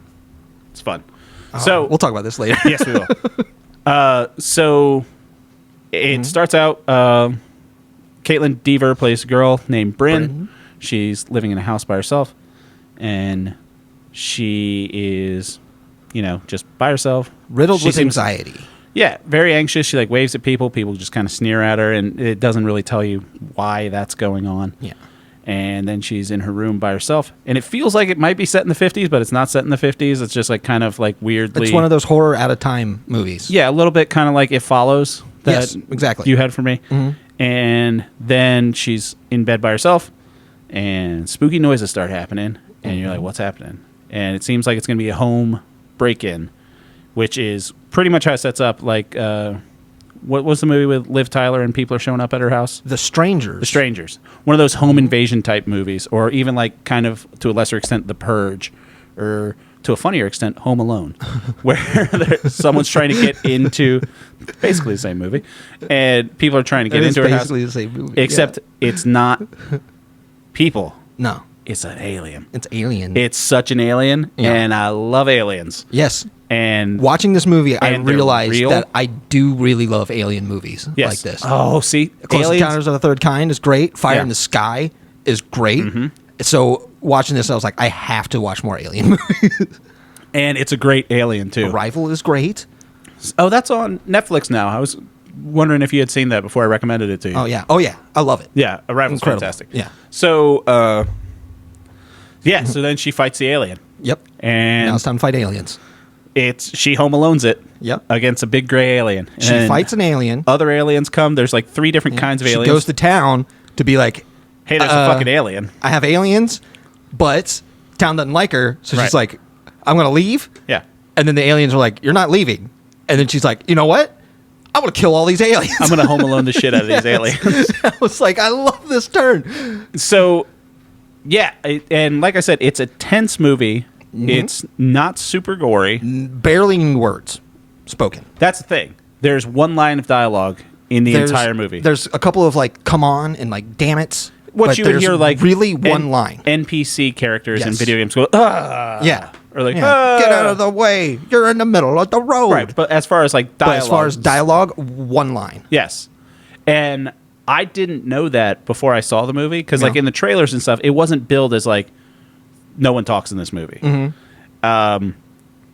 It's fun. So we'll talk about this later. Yes, we will. So it starts out, Caitlin Dever plays a girl named Bryn. She's living in a house by herself, and she is, just by herself. Riddled with anxiety. Yeah, very anxious. She, like, waves at people. People just kind of sneer at her, and it doesn't really tell you why that's going on. Yeah. And then she's in her room by herself, and it feels like it might be set in the 50s, but it's not set in the 50s. It's just like kind of like weirdly. It's one of those horror out of time movies. Yeah, a little bit kind of like It Follows. Yes, exactly. You had for me. Mm-hmm. And then she's in bed by herself, and spooky noises start happening, and you're like, what's happening? And it seems like it's going to be a home break-in, which is pretty much how it sets up. Like, what was the movie with Liv Tyler and people are showing up at her house? The Strangers. The Strangers. One of those home invasion type movies, or even like kind of to a lesser extent The Purge, or to a funnier extent Home Alone, where someone's trying to get into basically the same movie, and people are trying to get into her house. Basically the same movie, except it's not people. No. It's an alien. It's alien. It's such an alien, and I love aliens. Yes. And watching this movie, I realized that I do really love alien movies like this. Oh, see? Close Encounters of the Third Kind is great. Fire in the Sky is great. Mm-hmm. So watching this, I was like, I have to watch more alien movies. And it's a great alien, too. Arrival is great. Oh, that's on Netflix now. I was wondering if you had seen that before I recommended it to you. Oh, yeah. Oh, yeah. I love it. Yeah, Arrival's fantastic. Yeah. So, so then she fights the alien. Yep. And now it's time to fight aliens. She Home Alones it. Yep. Against a big gray alien. She fights an alien. Other aliens come. There's like 3 different kinds of aliens. She goes to town to be like, hey, there's a fucking alien. I have aliens, but town doesn't like her. So she's like, I'm going to leave. Yeah. And then the aliens are like, you're not leaving. And then she's like, you know what? I'm going to kill all these aliens. I'm going to Home Alone the shit out of these aliens. I was like, I love this turn. So, yeah. And like I said, it's a tense movie. Mm-hmm. It's not super gory. Barely any words spoken. That's the thing. There's one line of dialogue in the entire movie. There's a couple of like, come on, and like, damn it. What you would hear like really one line. NPC characters in video games go, ah. Yeah. Or like, get out of the way. You're in the middle of the road. Right. But as far as like dialogue, one line. Yes. And I didn't know that before I saw the movie because like in the trailers and stuff, it wasn't billed as like no one talks in this movie. Mm-hmm.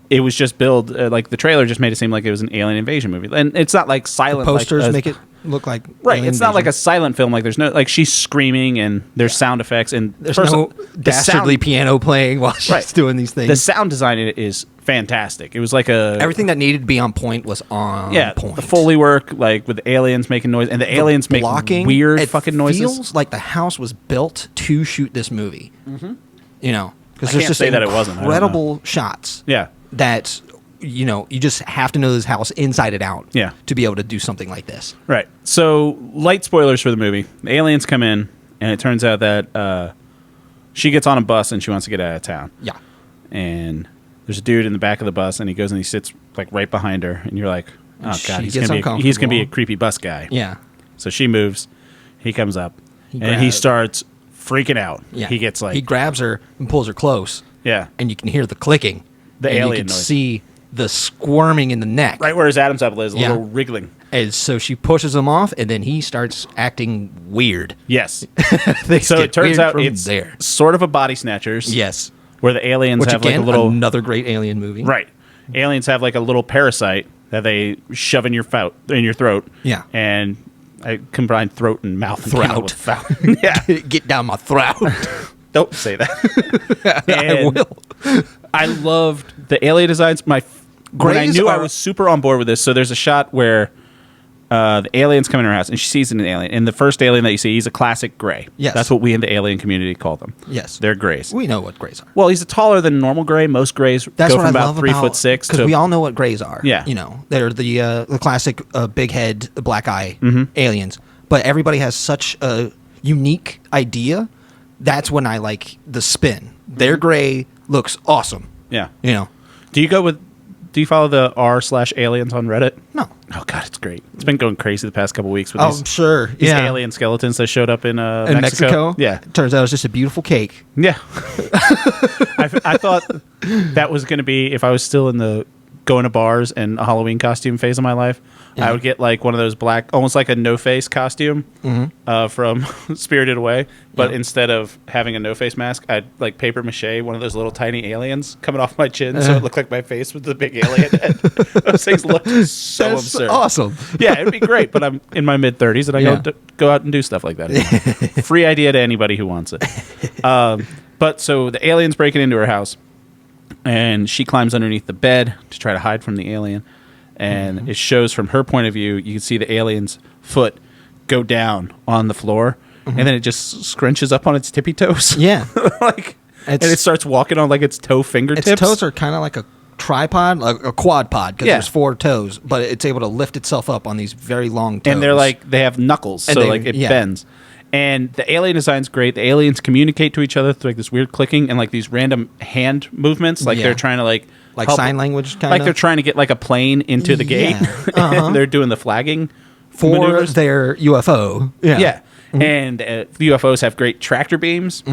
It was just billed like the trailer just made it seem like it was an alien invasion movie, and it's not like silent. The posters look like right. It's not like a silent film. Like there's no like she's screaming and there's sound effects and there's no dastardly piano playing while she's doing these things. The sound design in it is fantastic. It was like everything that needed to be on point was on point. The Foley work, like with the aliens making noise, and the aliens make weird fucking noises. It feels like the house was built to shoot this movie. Mm-hmm. You know, because there's just incredible shots. Yeah, that you just have to know this house inside and out. Yeah, to be able to do something like this. Right. So, light spoilers for the movie. The aliens come in, and it turns out that she gets on a bus and she wants to get out of town. Yeah, and there's a dude in the back of the bus, and he goes and he sits like right behind her, and you're like, oh god, he's gonna be a creepy bus guy. Yeah. So she moves, he comes up, and he starts freaking out. Yeah. He gets like he grabs her and pulls her close. Yeah. And you can hear the clicking. The and alien you can noise. see the squirming in the neck. Right where his Adam's apple is, a little wriggling. And so she pushes him off, and then he starts acting weird. Yes. So it turns out it's sort of a Body Snatchers. Yes. Where the aliens have like a little... another great alien movie. Right. Aliens have like a little parasite that they shove in your throat. Yeah. And I combine throat and mouth. Throat. Yeah. Get down my throat. Don't say that. I will. I loved the alien designs. When I knew I was super on board with this, so there's a shot where the alien's come in her house, and she sees an alien. And the first alien that you see, he's a classic gray. Yes. That's what we in the alien community call them. Yes. They're grays. We know what grays are. Well, he's taller than normal gray. Most grays go from about 3'6" because we all know what grays are. Yeah. They're the classic big head, black eye aliens. But everybody has such a unique idea. That's when I like the spin. Their gray looks awesome. Yeah. Do you follow the r/aliens on Reddit? No. Oh god, it's great. It's been going crazy the past couple weeks with I'm sure. These alien skeletons that showed up in Mexico. Yeah. Turns out it's just a beautiful cake. Yeah. I thought that was going to be, if I was still in the going to bars and a Halloween costume phase of my life, I would get like one of those black, almost like a no-face costume from Spirited Away. But instead of having a no-face mask, I'd like paper mache one of those little tiny aliens coming off my chin, so it looked like my face with the big alien head. Those things look so absurd. Awesome. Yeah, it'd be great, but I'm in my mid-30s, and I go out and do stuff like that. Free idea to anybody who wants it. But so the alien's breaking into her house, and she climbs underneath the bed to try to hide from the alien. And it shows from her point of view, you can see the alien's foot go down on the floor, and then it just scrunches up on its tippy toes. Yeah. And it starts walking on like its toe fingertips. Its toes are kind of like a tripod, like a quad pod, because there's 4 toes, but it's able to lift itself up on these very long toes. And they have knuckles, so it bends. And the alien design's great. The aliens communicate to each other through like this weird clicking and like these random hand movements, like they're trying to like sign language, kind of. Like they're trying to get like a plane into the gate. And they're doing the flagging for maneuvers. Their UFO. Yeah. And the UFOs have great tractor beams,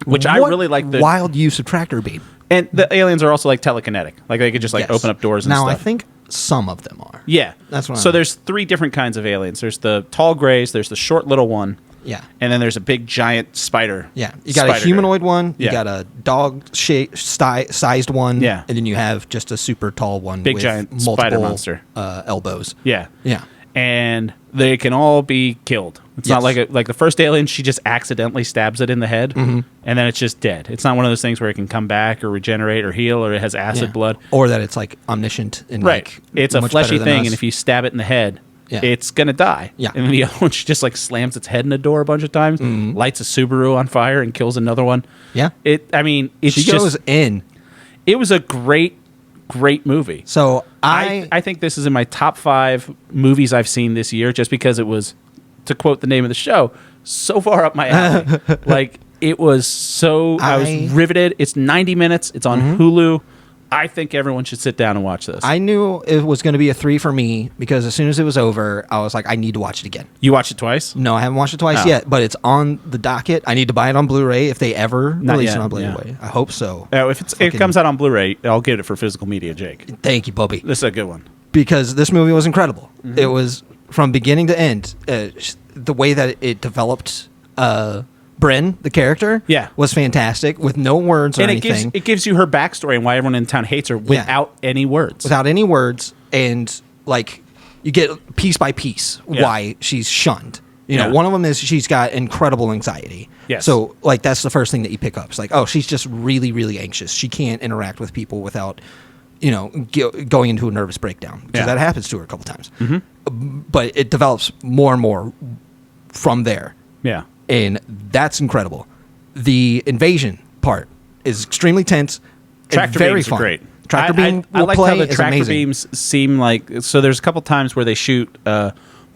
which I really like. The wild use of tractor beam. And the aliens are also like telekinetic, like they could just like open up doors and stuff. Now I think some of them are. Yeah, that's what. So there's 3 different kinds of aliens. There's the tall grays. There's the short little one. Yeah. And then there's a big giant spider. Yeah. You got a humanoid one. You got a dog-sized one. Yeah. And then you have just a super tall one. Big with giant multiple spider monster. Elbows. Yeah. Yeah. And they can all be killed. It's not like the first alien, she just accidentally stabs it in the head, and then it's just dead. It's not one of those things where it can come back or regenerate or heal, or it has acid blood. Or that it's like omniscient. And It's a fleshy thing, and if you stab it in the head, it's going to die. Yeah. And then the other one, she just like slams its head in a door a bunch of times, lights a Subaru on fire, and kills another one. Yeah. She goes in. It was a great movie. So I think this is in my top 5 movies I've seen this year, just because it was, to quote the name of the show, so far up my alley. Like, it was so... I was riveted. It's 90 minutes. It's on Hulu. I think everyone should sit down and watch this. I knew it was going to be a 3 for me, because as soon as it was over, I was like, I need to watch it again. You watched it twice? No, I haven't watched it twice yet, but it's on the docket. I need to buy it on Blu-ray if they ever release it on Blu-ray. I hope so. If it comes out on Blu-ray, I'll get it for physical media, Jake. Thank you, Bubby. This is a good one. Because this movie was incredible. It was, from beginning to end, the way that it developed Bryn, the character, was fantastic, with no words or anything. It gives you her backstory and why everyone in town hates her without any words. Without any words, and like you get piece by piece why she's shunned. One of them is she's got incredible anxiety. Yes. So, like, that's the first thing that you pick up. It's like, oh, she's just really, really anxious. She can't interact with people without, going into a nervous breakdown. Because that happens to her a couple times. Mm-hmm. But it develops more and more from there. Yeah. And that's incredible. The invasion part is extremely tense. Tractor very beams fun. are great. Tractor beam I like play how the is tractor amazing. beams seem like... So there's a couple times where they shoot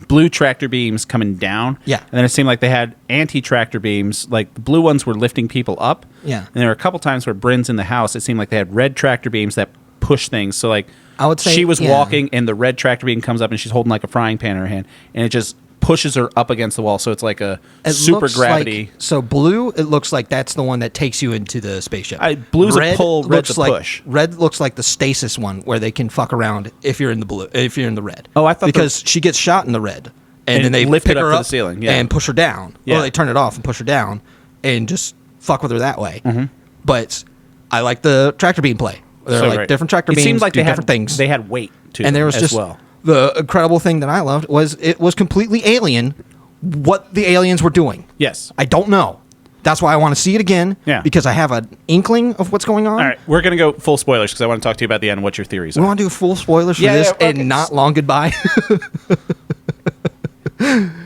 blue tractor beams coming down. Yeah. And then it seemed like they had anti-tractor beams. Like, the blue ones were lifting people up. Yeah. And there were a couple times where Bryn's in the house, it seemed like they had red tractor beams that push things. So, like, I would say, she was walking, and the red tractor beam comes up, and she's holding, like, a frying pan in her hand, and it just pushes her up against the wall. So it's like a super gravity. So blue, it looks like that's the one that takes you into the spaceship. Blue's a pull, red's a push. Red looks like the stasis one where they can fuck around if you're in the red. Oh, I thought because she gets shot in the red, and then they lift pick it up her to up the ceiling, and push her down. Yeah. Or they turn it off and push her down, and just fuck with her that way. Mm-hmm. But I like the tractor beam play. They're like different tractor beams. It seemed like do they different things. They had weight to and there was as just well. The incredible thing that I loved was it was completely alien. What the aliens were doing. Yes. I don't know. That's why I want to see it again. Yeah. Because I have an inkling of what's going on. All right. We're going to go full spoilers because I want to talk to you about the end and what your theories We are. want to do full spoilers for this and not long goodbye.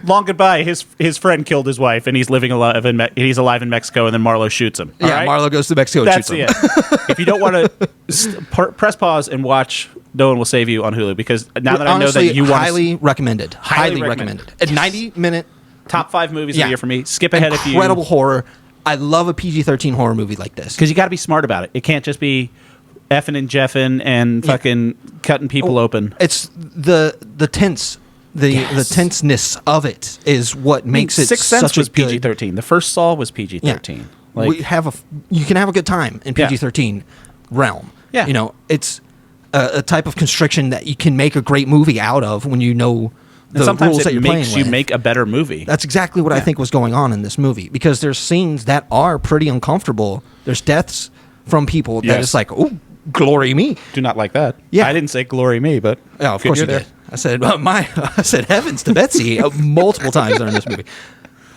Long goodbye. His friend killed his wife and he's living alive he's alive in Mexico, and then Marlo shoots him. All right? Marlo goes to Mexico and That's shoots him. it. If you don't want to press pause and watch No One Will Save You on Hulu, because now that Honestly, I know that you want highly recommended. Highly Highly recommended. A 90-minute top 5 movies of the year for me. Skip ahead if you... Incredible horror. I love a PG-13 horror movie like this. Because you got to be smart about it. It can't just be effing and jeffing and fucking cutting people open. It's the tense... The tenseness of it is what makes it Sixth Sense such was a good... PG-13. The first Saw was PG-13. Yeah. Like, you can have a good time in PG-13 realm. Yeah. It's a type of constriction that you can make a great movie out of when you know the sometimes rules that you're playing with. makes you make a better movie. That's exactly what I think was going on in this movie, because there's scenes that are pretty uncomfortable. There's deaths from people that is like, oh, glory me. Do not like that. Yeah. I didn't say glory me, but yeah, of course you did. I said I said heavens to Betsy multiple times during this movie.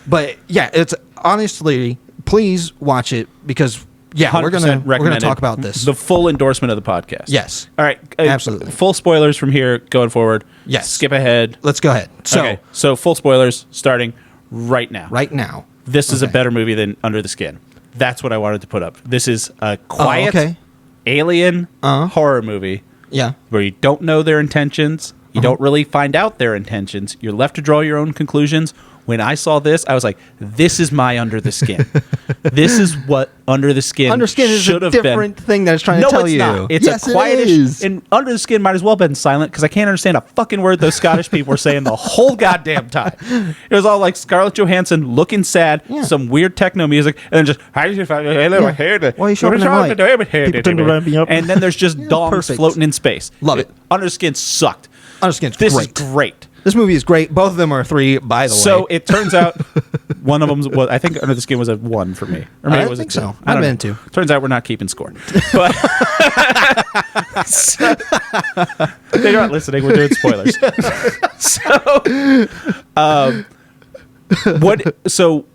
But yeah, it's honestly, please watch it, because we're gonna talk about this. The full endorsement of the podcast. Yes. All right. Absolutely. Full spoilers from here going forward. Yes. Skip ahead. Let's go ahead. So full spoilers starting right now. Right now. This is a better movie than Under the Skin. That's what I wanted to put up. This is a quiet alien horror movie. Yeah. Where you don't know their intentions. You don't really find out their intentions. You're left to draw your own conclusions. When I saw this, I was like, this is my Under the Skin. This is what Under the Skin should have been. Is a different thing that it's trying to tell you. No, it's not. It's a quietish. And Under the Skin might as well have been silent, because I can't understand a fucking word those Scottish people were saying the whole goddamn time. It was all like Scarlett Johansson looking sad, some weird techno music, and then just, why are you showing and then there's just dongs floating in space. Love it. Under the Skin sucked. Under the Skin's This is great. This movie is great. Both of them are 3, by the way. So it turns out one of them was, I think Under the Skin was a 1 for me. Or maybe I it was think a 2. so. Might have been 2. Turns out we're not keeping score. But they're not listening. We're doing spoilers. So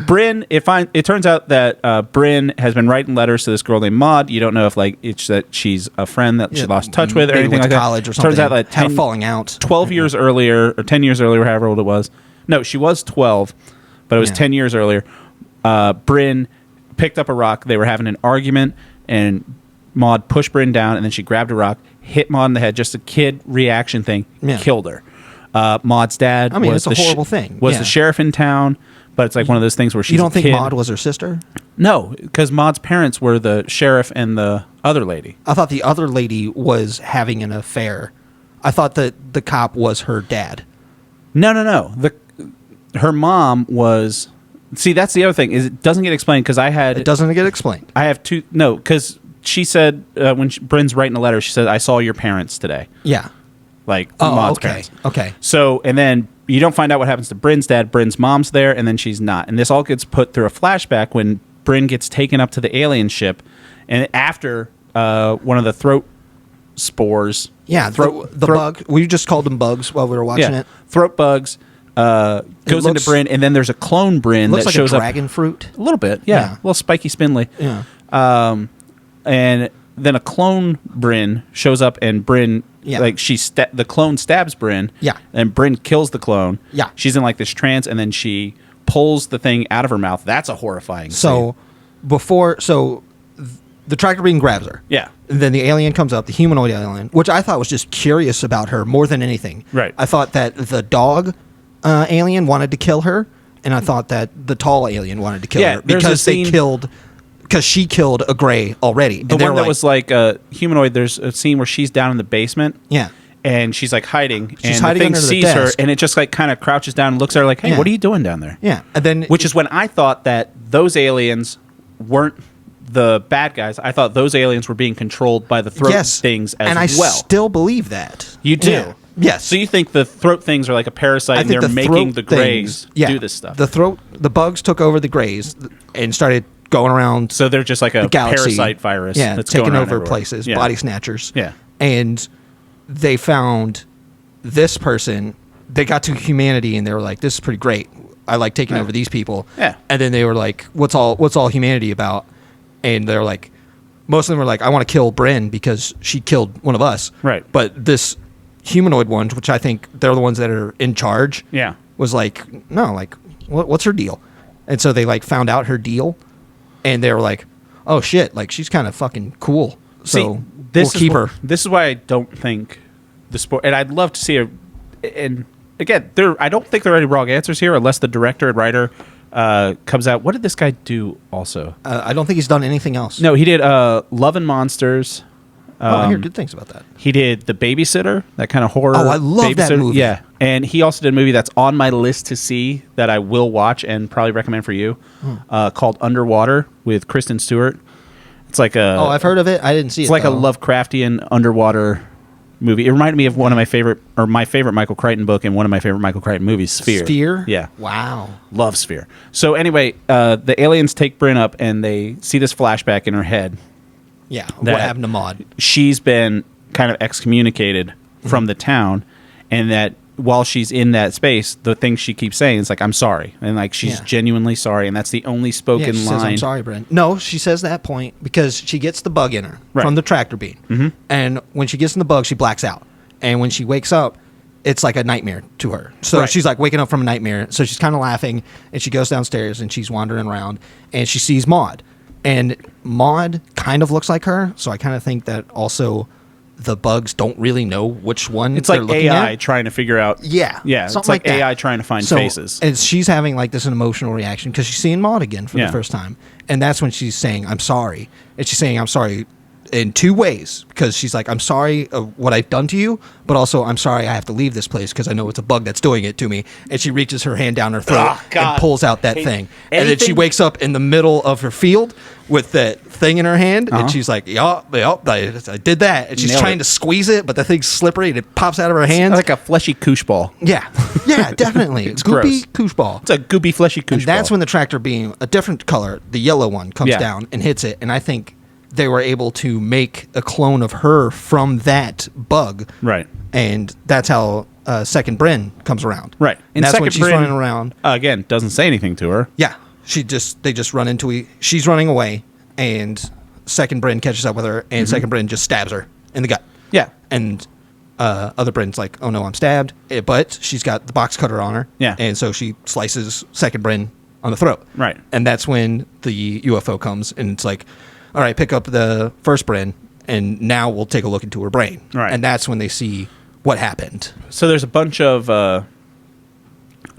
Bryn, it turns out that Bryn has been writing letters to this girl named Maud. You don't know if it's that she's a friend that she lost touch with or anything like that. College or something. Turns out that had a falling out 12 years earlier, or 10 years earlier, however old it was. No, she was 12, but it was 10 years earlier. Bryn picked up a rock. They were having an argument, and Maud pushed Bryn down, and then she grabbed a rock, hit Maud in the head. Just a kid reaction thing, killed her. Maud's dad it's a horrible thing. Was the sheriff in town, but it's like one of those things where she's You don't think kid. Maud was her sister? No, because Maud's parents were the sheriff and the other lady. I thought the other lady was having an affair. I thought that the cop was her dad. No. Her mom was... See, that's the other thing, is it doesn't get explained, because It doesn't get explained. I have 2... No, because she said, when Bryn's writing a letter, she said, I saw your parents today. Yeah. Maud's parents. Okay. So, and then you don't find out what happens to Bryn's dad. Bryn's mom's there, and then she's not. And this all gets put through a flashback when Bryn gets taken up to the alien ship, and after one of the throat spores. Yeah, the bug. We just called them bugs while we were watching it. Throat bugs. Goes into Bryn, and then there's a clone Bryn that shows up. Looks like a dragon fruit. A little bit, yeah. A little spiky, spindly. Yeah. And then a clone Bryn shows up, and Bryn, like the clone stabs Bryn. Yeah. And Bryn kills the clone. Yeah. She's in like this trance, and then she pulls the thing out of her mouth. That's a horrifying scene. So the tractor beam grabs her. Yeah. And then the alien comes up, the humanoid alien, which I thought was just curious about her more than anything. Right. I thought that the dog alien wanted to kill her, and I thought that the tall alien wanted to kill her because she killed a gray already. The one that was like a humanoid, there's a scene where she's down in the basement. Yeah. And she's like hiding. She's and hiding the thing under the sees desk. her, and it just like kind of crouches down and looks at her like, hey, what are you doing down there? Yeah. And then which is when I thought that those aliens weren't the bad guys. I thought those aliens were being controlled by the throat things as well. And I still believe that. You do? Yeah. Yes. So you think the throat things are like a parasite and they're making the greys do this stuff? The bugs took over the greys and started going around. So they're just like a parasite virus that's taking going over everywhere. places, body snatchers. Yeah. And they found this person. They got to humanity and they were like, this is pretty great. I like taking over these people. Yeah. And then they were like, what's all humanity about? And they're like, most of them were like, I want to kill Bryn because she killed one of us. Right. But this humanoid ones, which I think they're the ones that are in charge, was like, no, like, what's her deal? And so they like found out her deal, and they were like, oh shit, like she's kind of fucking cool. So we'll keep her. This is why I don't think the sport, and I'd love to see her. And again, I don't think there are any wrong answers here, unless the director and writer comes out. What did this guy do also? I don't think he's done anything else. No, he did Love and Monsters. I hear good things about that. He did The Babysitter, that kind of horror. Oh, I love that movie. Yeah, and he also did a movie that's on my list to see that I will watch and probably recommend for you, called Underwater with Kristen Stewart. It's like a. Oh, I've heard of it. I didn't see it. It's like a Lovecraftian underwater movie. It reminded me of my favorite Michael Crichton book and one of my favorite Michael Crichton movies, Sphere. Sphere? Yeah. Wow. Love Sphere. So anyway, the aliens take Bryn up and they see this flashback in her head. Yeah. What happened to Maud? She's been kind of excommunicated from the town, and that while she's in that space, the thing she keeps saying is like, I'm sorry. And like she's genuinely sorry, and that's the only spoken she line. Says, I'm sorry, Bryn. No, she says that point because she gets the bug in her from the tractor beam. Mm-hmm. And when she gets in the bug, she blacks out. And when she wakes up, it's like a nightmare to her. So she's like waking up from a nightmare. So she's kind of laughing, and she goes downstairs and she's wandering around, and she sees Maud. And Maud kind of looks like her, so I kind of think that also the bugs don't really know which one. It's like AI trying to figure out. Yeah, it's like AI trying to find faces. And she's having like this emotional reaction because she's seeing Maud again for the first time, and that's when she's saying, "I'm sorry," and she's saying, "I'm sorry." In two ways, because she's like, I'm sorry of what I've done to you, but also I'm sorry I have to leave this place because I know it's a bug that's doing it to me. And she reaches her hand down her throat and pulls out that thing. And then she wakes up in the middle of her field with that thing in her hand, and she's like, yup, I did that. And she's trying to squeeze it, but the thing's slippery and it pops out of her hands. It's like a fleshy koosh ball. Yeah, definitely. It's goopy gross. Koosh ball. It's a goopy, fleshy koosh ball. And that's when the tractor beam, a different color, the yellow one, comes down and hits it. And I think they were able to make a clone of her from that bug. Right. And that's how second Bryn comes around. Right. And that's when she's running around. Again, doesn't say anything to her. Yeah. They just run into she's running away, and second Bryn catches up with her, and second Bryn just stabs her in the gut. Yeah. And other Bryn's like, oh no, I'm stabbed. But she's got the box cutter on her. Yeah. And so she slices second Bryn on the throat. Right. And that's when the UFO comes, and it's like, all right, pick up the first Bryn, and now we'll take a look into her brain. Right. And that's when they see what happened. So there's a bunch of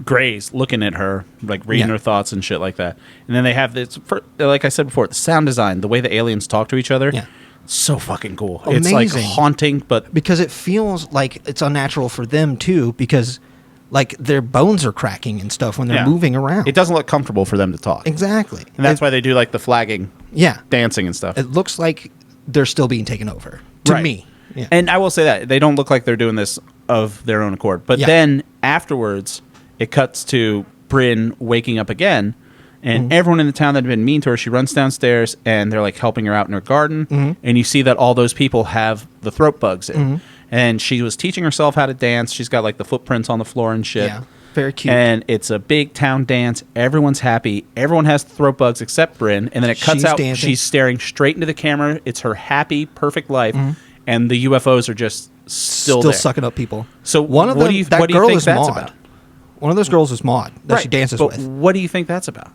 Greys looking at her, like reading her thoughts and shit like that. And then they have this, like I said before, the sound design, the way the aliens talk to each other. Yeah. So fucking cool. Amazing. It's like haunting, but because it feels like it's unnatural for them too, because like their bones are cracking and stuff when they're moving around. It doesn't look comfortable for them to talk. Exactly. And that's why they do like the flagging, dancing and stuff. It looks like they're still being taken over to me. Yeah. And I will say that they don't look like they're doing this of their own accord. But then afterwards, it cuts to Bryn waking up again, And everyone in the town that had been mean to her, she runs downstairs, and they're like helping her out in her garden. And you see that all those people have the throat bugs in. And she was teaching herself how to dance. She's got like the footprints on the floor and shit. Yeah, very cute. And it's a big town dance. Everyone's happy. Everyone has throat bugs except Bryn. And then it cuts out. Dancing. She's staring straight into the camera. It's her happy, perfect life. And the UFOs are just still there. Sucking up people. So one of what them, do you that think girl is that's Maud. about? One of those girls is Maud that she dances but with. What do you think that's about?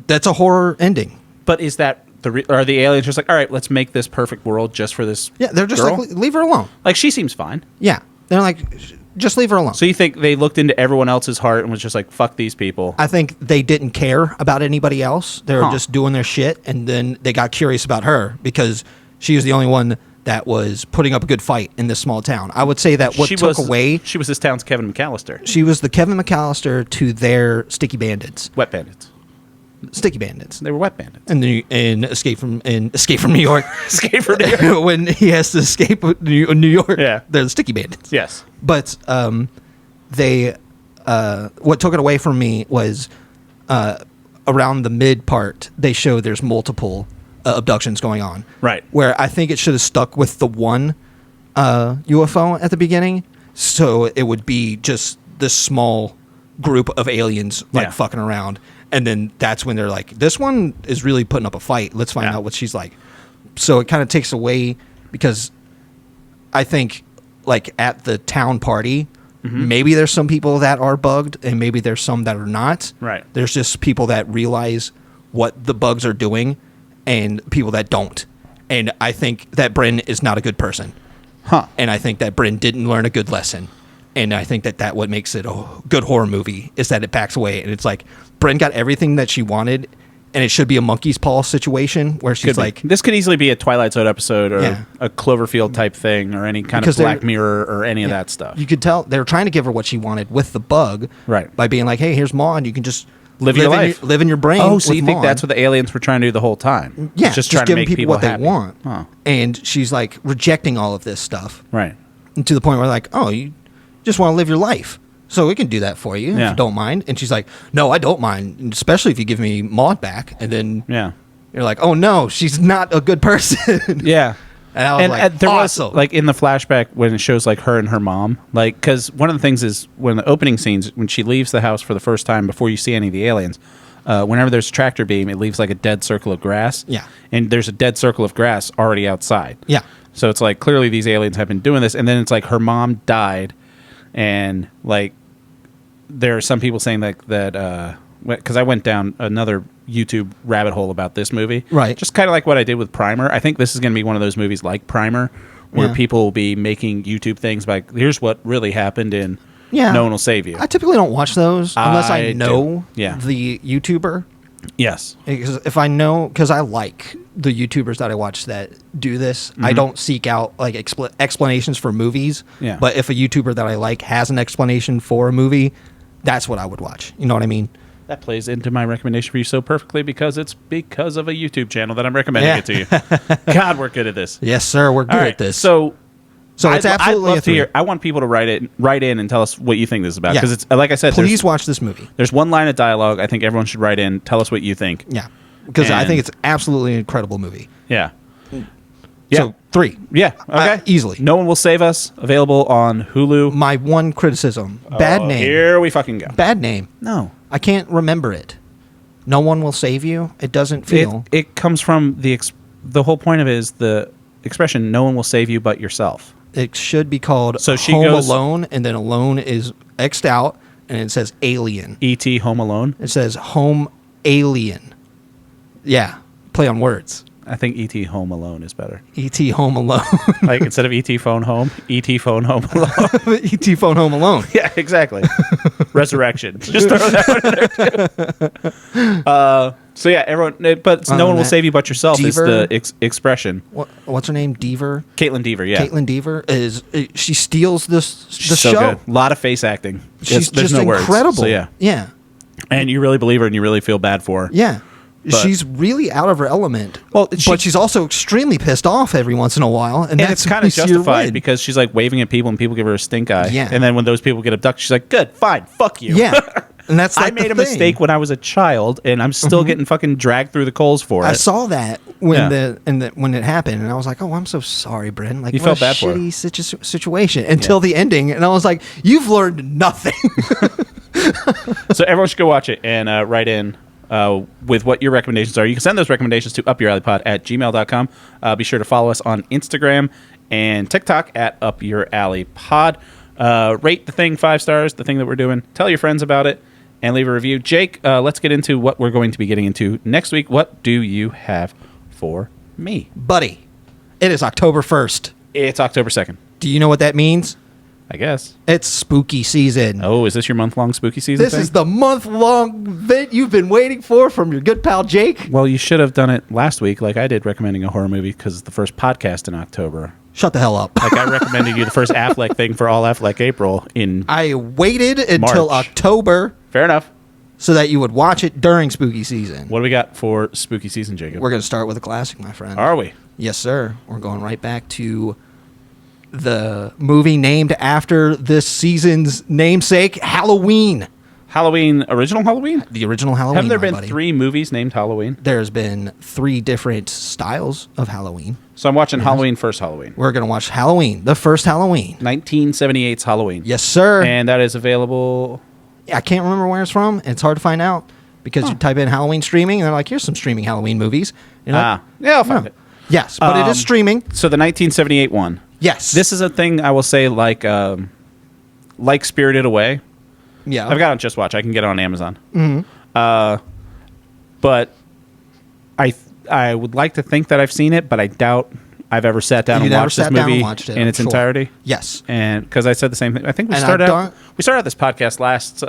That's a horror ending. But is that are the aliens just like, all right, let's make this perfect world just for this? Yeah, they're just girl? like, leave her alone. Like, she seems fine. Yeah, they're like, just leave her alone. So you think they looked into everyone else's heart and was just like, fuck these people? I think they didn't care about anybody else. They were just doing their shit, and then they got curious about her because she was the only one that was putting up a good fight in this small town. I would say that she was this town's Kevin McAllister. She was the Kevin McAllister to their sticky bandits. Wet bandits. Sticky bandits. They were wet bandits. And Escape from New York. Escape from New York. When he has to escape New York, yeah, they're the sticky bandits. Yes. But they what took it away from me was around the mid part, they show there's multiple abductions going on. Right. Where I think it should have stuck with the one UFO at the beginning, so it would be just this small group of aliens fucking around. And then that's when they're like, this one is really putting up a fight. Let's find out what she's like. So it kind of takes away, because I think like at the town party, maybe there's some people that are bugged and maybe there's some that are not. Right. There's just people that realize what the bugs are doing and people that don't. And I think that Bryn is not a good person. And I think that Bryn didn't learn a good lesson. And I think that what makes it a good horror movie is that it backs away. And it's like, Bryn got everything that she wanted, and it should be a monkey's paw situation where she's like... This could easily be a Twilight Zone episode or a Cloverfield type thing or any kind of Black Mirror or any of that stuff. You could tell they were trying to give her what she wanted with the bug. Right. By being like, hey, here's Maud. You can just... Live your life. Live in your brain. Oh, so you think Maud. that's what the aliens were trying to do the whole time? Yeah. Just trying to make people what happy. They want. Oh. And she's like rejecting all of this stuff. Right. And to the point where like, oh, you just want to live your life. So we can do that for you if you don't mind. And she's like, no, I don't mind, especially if you give me Maud back. And then you're like, oh, no, she's not a good person. Yeah. And I was like, there awesome. was, like, in the flashback when it shows, like, her and her mom, like, because one of the things is when the opening scenes, when she leaves the house for the first time before you see any of the aliens, whenever there's a tractor beam, it leaves, like, a dead circle of grass. Yeah. And there's a dead circle of grass already outside. Yeah. So it's like, clearly these aliens have been doing this. And then it's like her mom died. And, like, there are some people saying that because I went down another YouTube rabbit hole about this movie. Right. Just kind of like what I did with Primer. I think this is going to be one of those movies like Primer where people will be making YouTube things like, here's what really happened in No One Will Save You. I typically don't watch those unless I know the YouTuber. Yes. Because if I know, because I like the YouTubers that I watch that do this, I don't seek out like explanations for movies. Yeah. But if a YouTuber that I like has an explanation for a movie, that's what I would watch. You know what I mean? That plays into my recommendation for you so perfectly because it's because of a YouTube channel that I'm recommending it to you. God, we're good at this. Yes, sir. We're good at this. So it's absolutely a 3. I want people to write in and tell us what you think this is about. Because it's like I said, please watch this movie. There's one line of dialogue. I think everyone should write in. Tell us what you think. Yeah. Because I think it's absolutely an incredible movie. Yeah. So 3. Yeah. Okay. Easily. No One Will Save Us. Available on Hulu. My one criticism. Bad name. Here we fucking go. Bad name. No. I can't remember it. No One Will Save You. It doesn't feel. It comes from the whole point of it is the expression, no one will save you but yourself. It should be called so she Home goes, Alone, and then Alone is X'd out, and it says Alien. E.T. Home Alone? It says Home Alien. Yeah. Play on words. I think E.T. Home Alone is better. E.T. Home Alone. Like instead of E.T. Phone Home, E.T. Phone Home Alone. E.T. Phone Home Alone. Yeah, exactly. Resurrection. Just throw that one in there too. So yeah, everyone, but no one will save you but yourself Deaver, is the expression. What's her name? Deaver? Caitlin Deaver, yeah. Caitlin Deaver she steals the so show. Good. A lot of face acting. She's there's just no incredible. Words, so yeah. Yeah. And you really believe her and you really feel bad for her. Yeah. She's really out of her element. Well, but she's also extremely pissed off every once in a while. And that's it's kind of justified because she's like waving at people and people give her a stink eye. Yeah. And then when those people get abducted, she's like, good, fine, fuck you. Yeah. And that's like I made a mistake when I was a child, and I'm still getting fucking dragged through the coals for it. I saw that when when it happened, and I was like, "Oh, I'm so sorry, Brent. Like, you what felt bad a for shitty situation." Until the ending, and I was like, "You've learned nothing." So everyone should go watch it and write in with what your recommendations are. You can send those recommendations to upyouralleypod@gmail.com. Be sure to follow us on Instagram and TikTok at upyouralleypod. Rate the thing 5 stars, the thing that we're doing. Tell your friends about it and leave a review. Jake, let's get into what we're going to be getting into next week. What do you have for me? Buddy, it is October 1st. It's October 2nd. Do you know what that means? I guess. It's spooky season. Oh, is this your month-long spooky season This is the month-long event you've been waiting for from your good pal Jake. Well, you should have done it last week like I did, recommending a horror movie because it's the first podcast in October. Shut the hell up. Like I recommended you the first Affleck thing for all Affleck April in I waited until March. October Fair enough. so that you would watch it during spooky season. What do we got for spooky season, Jacob? We're going to start with a classic, my friend. Are we? Yes, sir. We're going right back to the movie named after this season's namesake, Halloween. Halloween, original Halloween? The original Halloween, Haven't there my been buddy. 3 movies named Halloween? There's been 3 different styles of Halloween. So I'm watching Halloween, first Halloween. We're going to watch Halloween, the first Halloween. 1978's Halloween. Yes, sir. And that is available... I can't remember where it's from. It's hard to find out because you type in Halloween streaming, and they're like, here's some streaming Halloween movies. You're like, yeah, I'll find it. Yes, but it is streaming. So the 1978 one. Yes. This is a thing I will say like Spirited Away. Yeah. I've got it on Just Watch. I can get it on Amazon. Mm-hmm. But I would like to think that I've seen it, but I doubt I've ever sat down and watched this movie in its entirety. Yes. And because I said the same thing. I think we started out this podcast last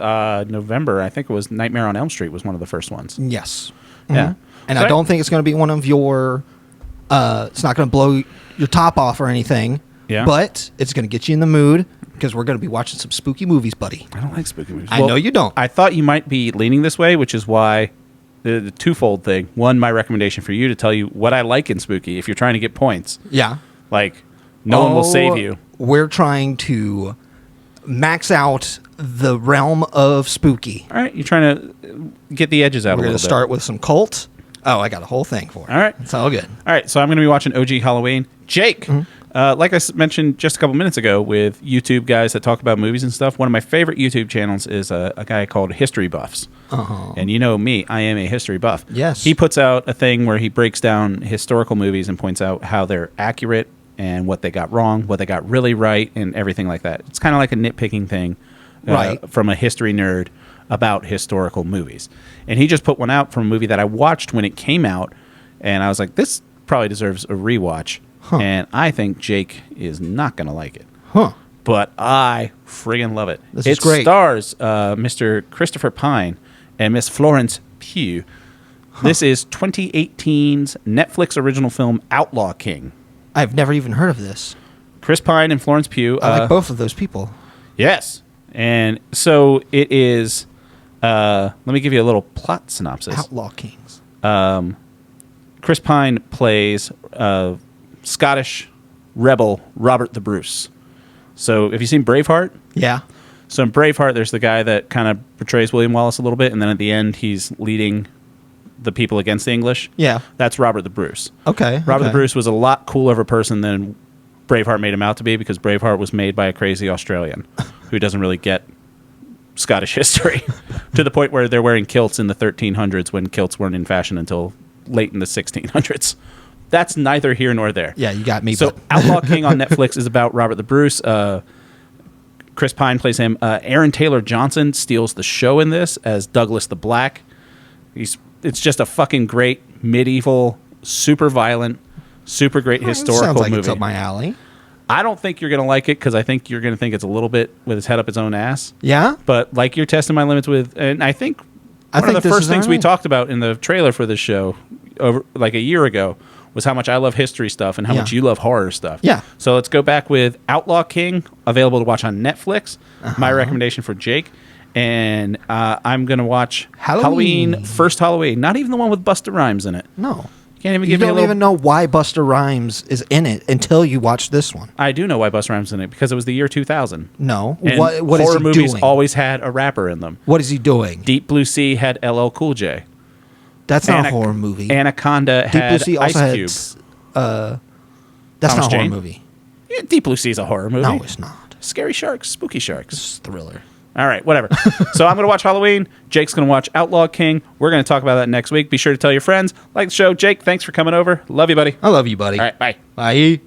November. I think it was Nightmare on Elm Street was one of the first ones. Yes. Yeah. Mm-hmm. And I don't think it's going to be one of your it's not going to blow your top off or anything. Yeah. But it's going to get you in the mood because we're going to be watching some spooky movies, buddy. I don't like spooky movies. I know you don't. I thought you might be leaning this way, which is why the twofold thing. One, my recommendation for you to tell you what I like in spooky if you're trying to get points. Yeah. Like, no one will save you. We're trying to max out the realm of spooky. All right, you're trying to get the edges out a little bit. We're going to start with some cult. Oh, I got a whole thing for it. All right. It's all good. All right, so I'm going to be watching OG Halloween. Jake, like I mentioned just a couple minutes ago with YouTube guys that talk about movies and stuff, one of my favorite YouTube channels is a guy called History Buffs. Uh-huh. And you know me, I am a history buff. Yes. He puts out a thing where he breaks down historical movies and points out how they're accurate and what they got wrong, what they got really right, and everything like that. It's kind of like a nitpicking thing from a history nerd about historical movies. And he just put one out from a movie that I watched when it came out, and I was like, this probably deserves a rewatch. And I think Jake is not going to like it. But I friggin' love it. This is great. It stars Mr. Christopher Pine and Miss Florence Pugh. This is 2018's Netflix original film Outlaw King. I've never even heard of this. Chris Pine and Florence Pugh. I like both of those people. Yes. And so it is... let me give you a little plot synopsis. Outlaw Kings. Chris Pine plays Scottish rebel Robert the Bruce. So have you seen Braveheart? Yeah. So in Braveheart, there's the guy that kind of portrays William Wallace a little bit, and then at the end, he's leading the people against the English. Yeah. That's Robert the Bruce. Okay. Robert the Bruce was a lot cooler of a person than Braveheart made him out to be, because Braveheart was made by a crazy Australian who doesn't really get Scottish history to the point where they're wearing kilts in the 1300s when kilts weren't in fashion until late in the 1600s. That's neither here nor there. Yeah, you got me. So Outlaw King on Netflix is about Robert the Bruce. Chris Pine plays him. Aaron Taylor Johnson steals the show in this as Douglas the Black. It's just a fucking great medieval, super violent, super great historical sounds like movie. It's up my alley. I don't think you're going to like it because I think you're going to think it's a little bit with his head up its own ass. Yeah? But like you're testing my limits with, and I think one of the first things we talked about in the trailer for this show over like a year ago was how much I love history stuff and how much you love horror stuff. Yeah. So let's go back with Outlaw King, available to watch on Netflix. My recommendation for Jake. And I'm going to watch Halloween, First Halloween. Not even the one with Busta Rhymes in it. No. Can't even You give me a don't little... even know why Busta Rhymes is in it until you watch this one. I do know why Busta Rhymes is in it, because it was the year 2000. No. And What is horror he movies doing? always had a rapper in them. What is he doing? Deep Blue Sea had LL Cool J. That's not a horror movie. Anaconda Deep Blue had Sea also Ice had... Cube. That's Thomas not a horror Jane? movie. Yeah, Deep Blue Sea is a horror movie. No, it's not. Scary sharks, spooky sharks. It's a thriller. All right, whatever. So I'm going to watch Halloween. Jake's going to watch Outlaw King. We're going to talk about that next week. Be sure to tell your friends. Like the show. Jake, thanks for coming over. Love you, buddy. I love you, buddy. All right, bye. Bye.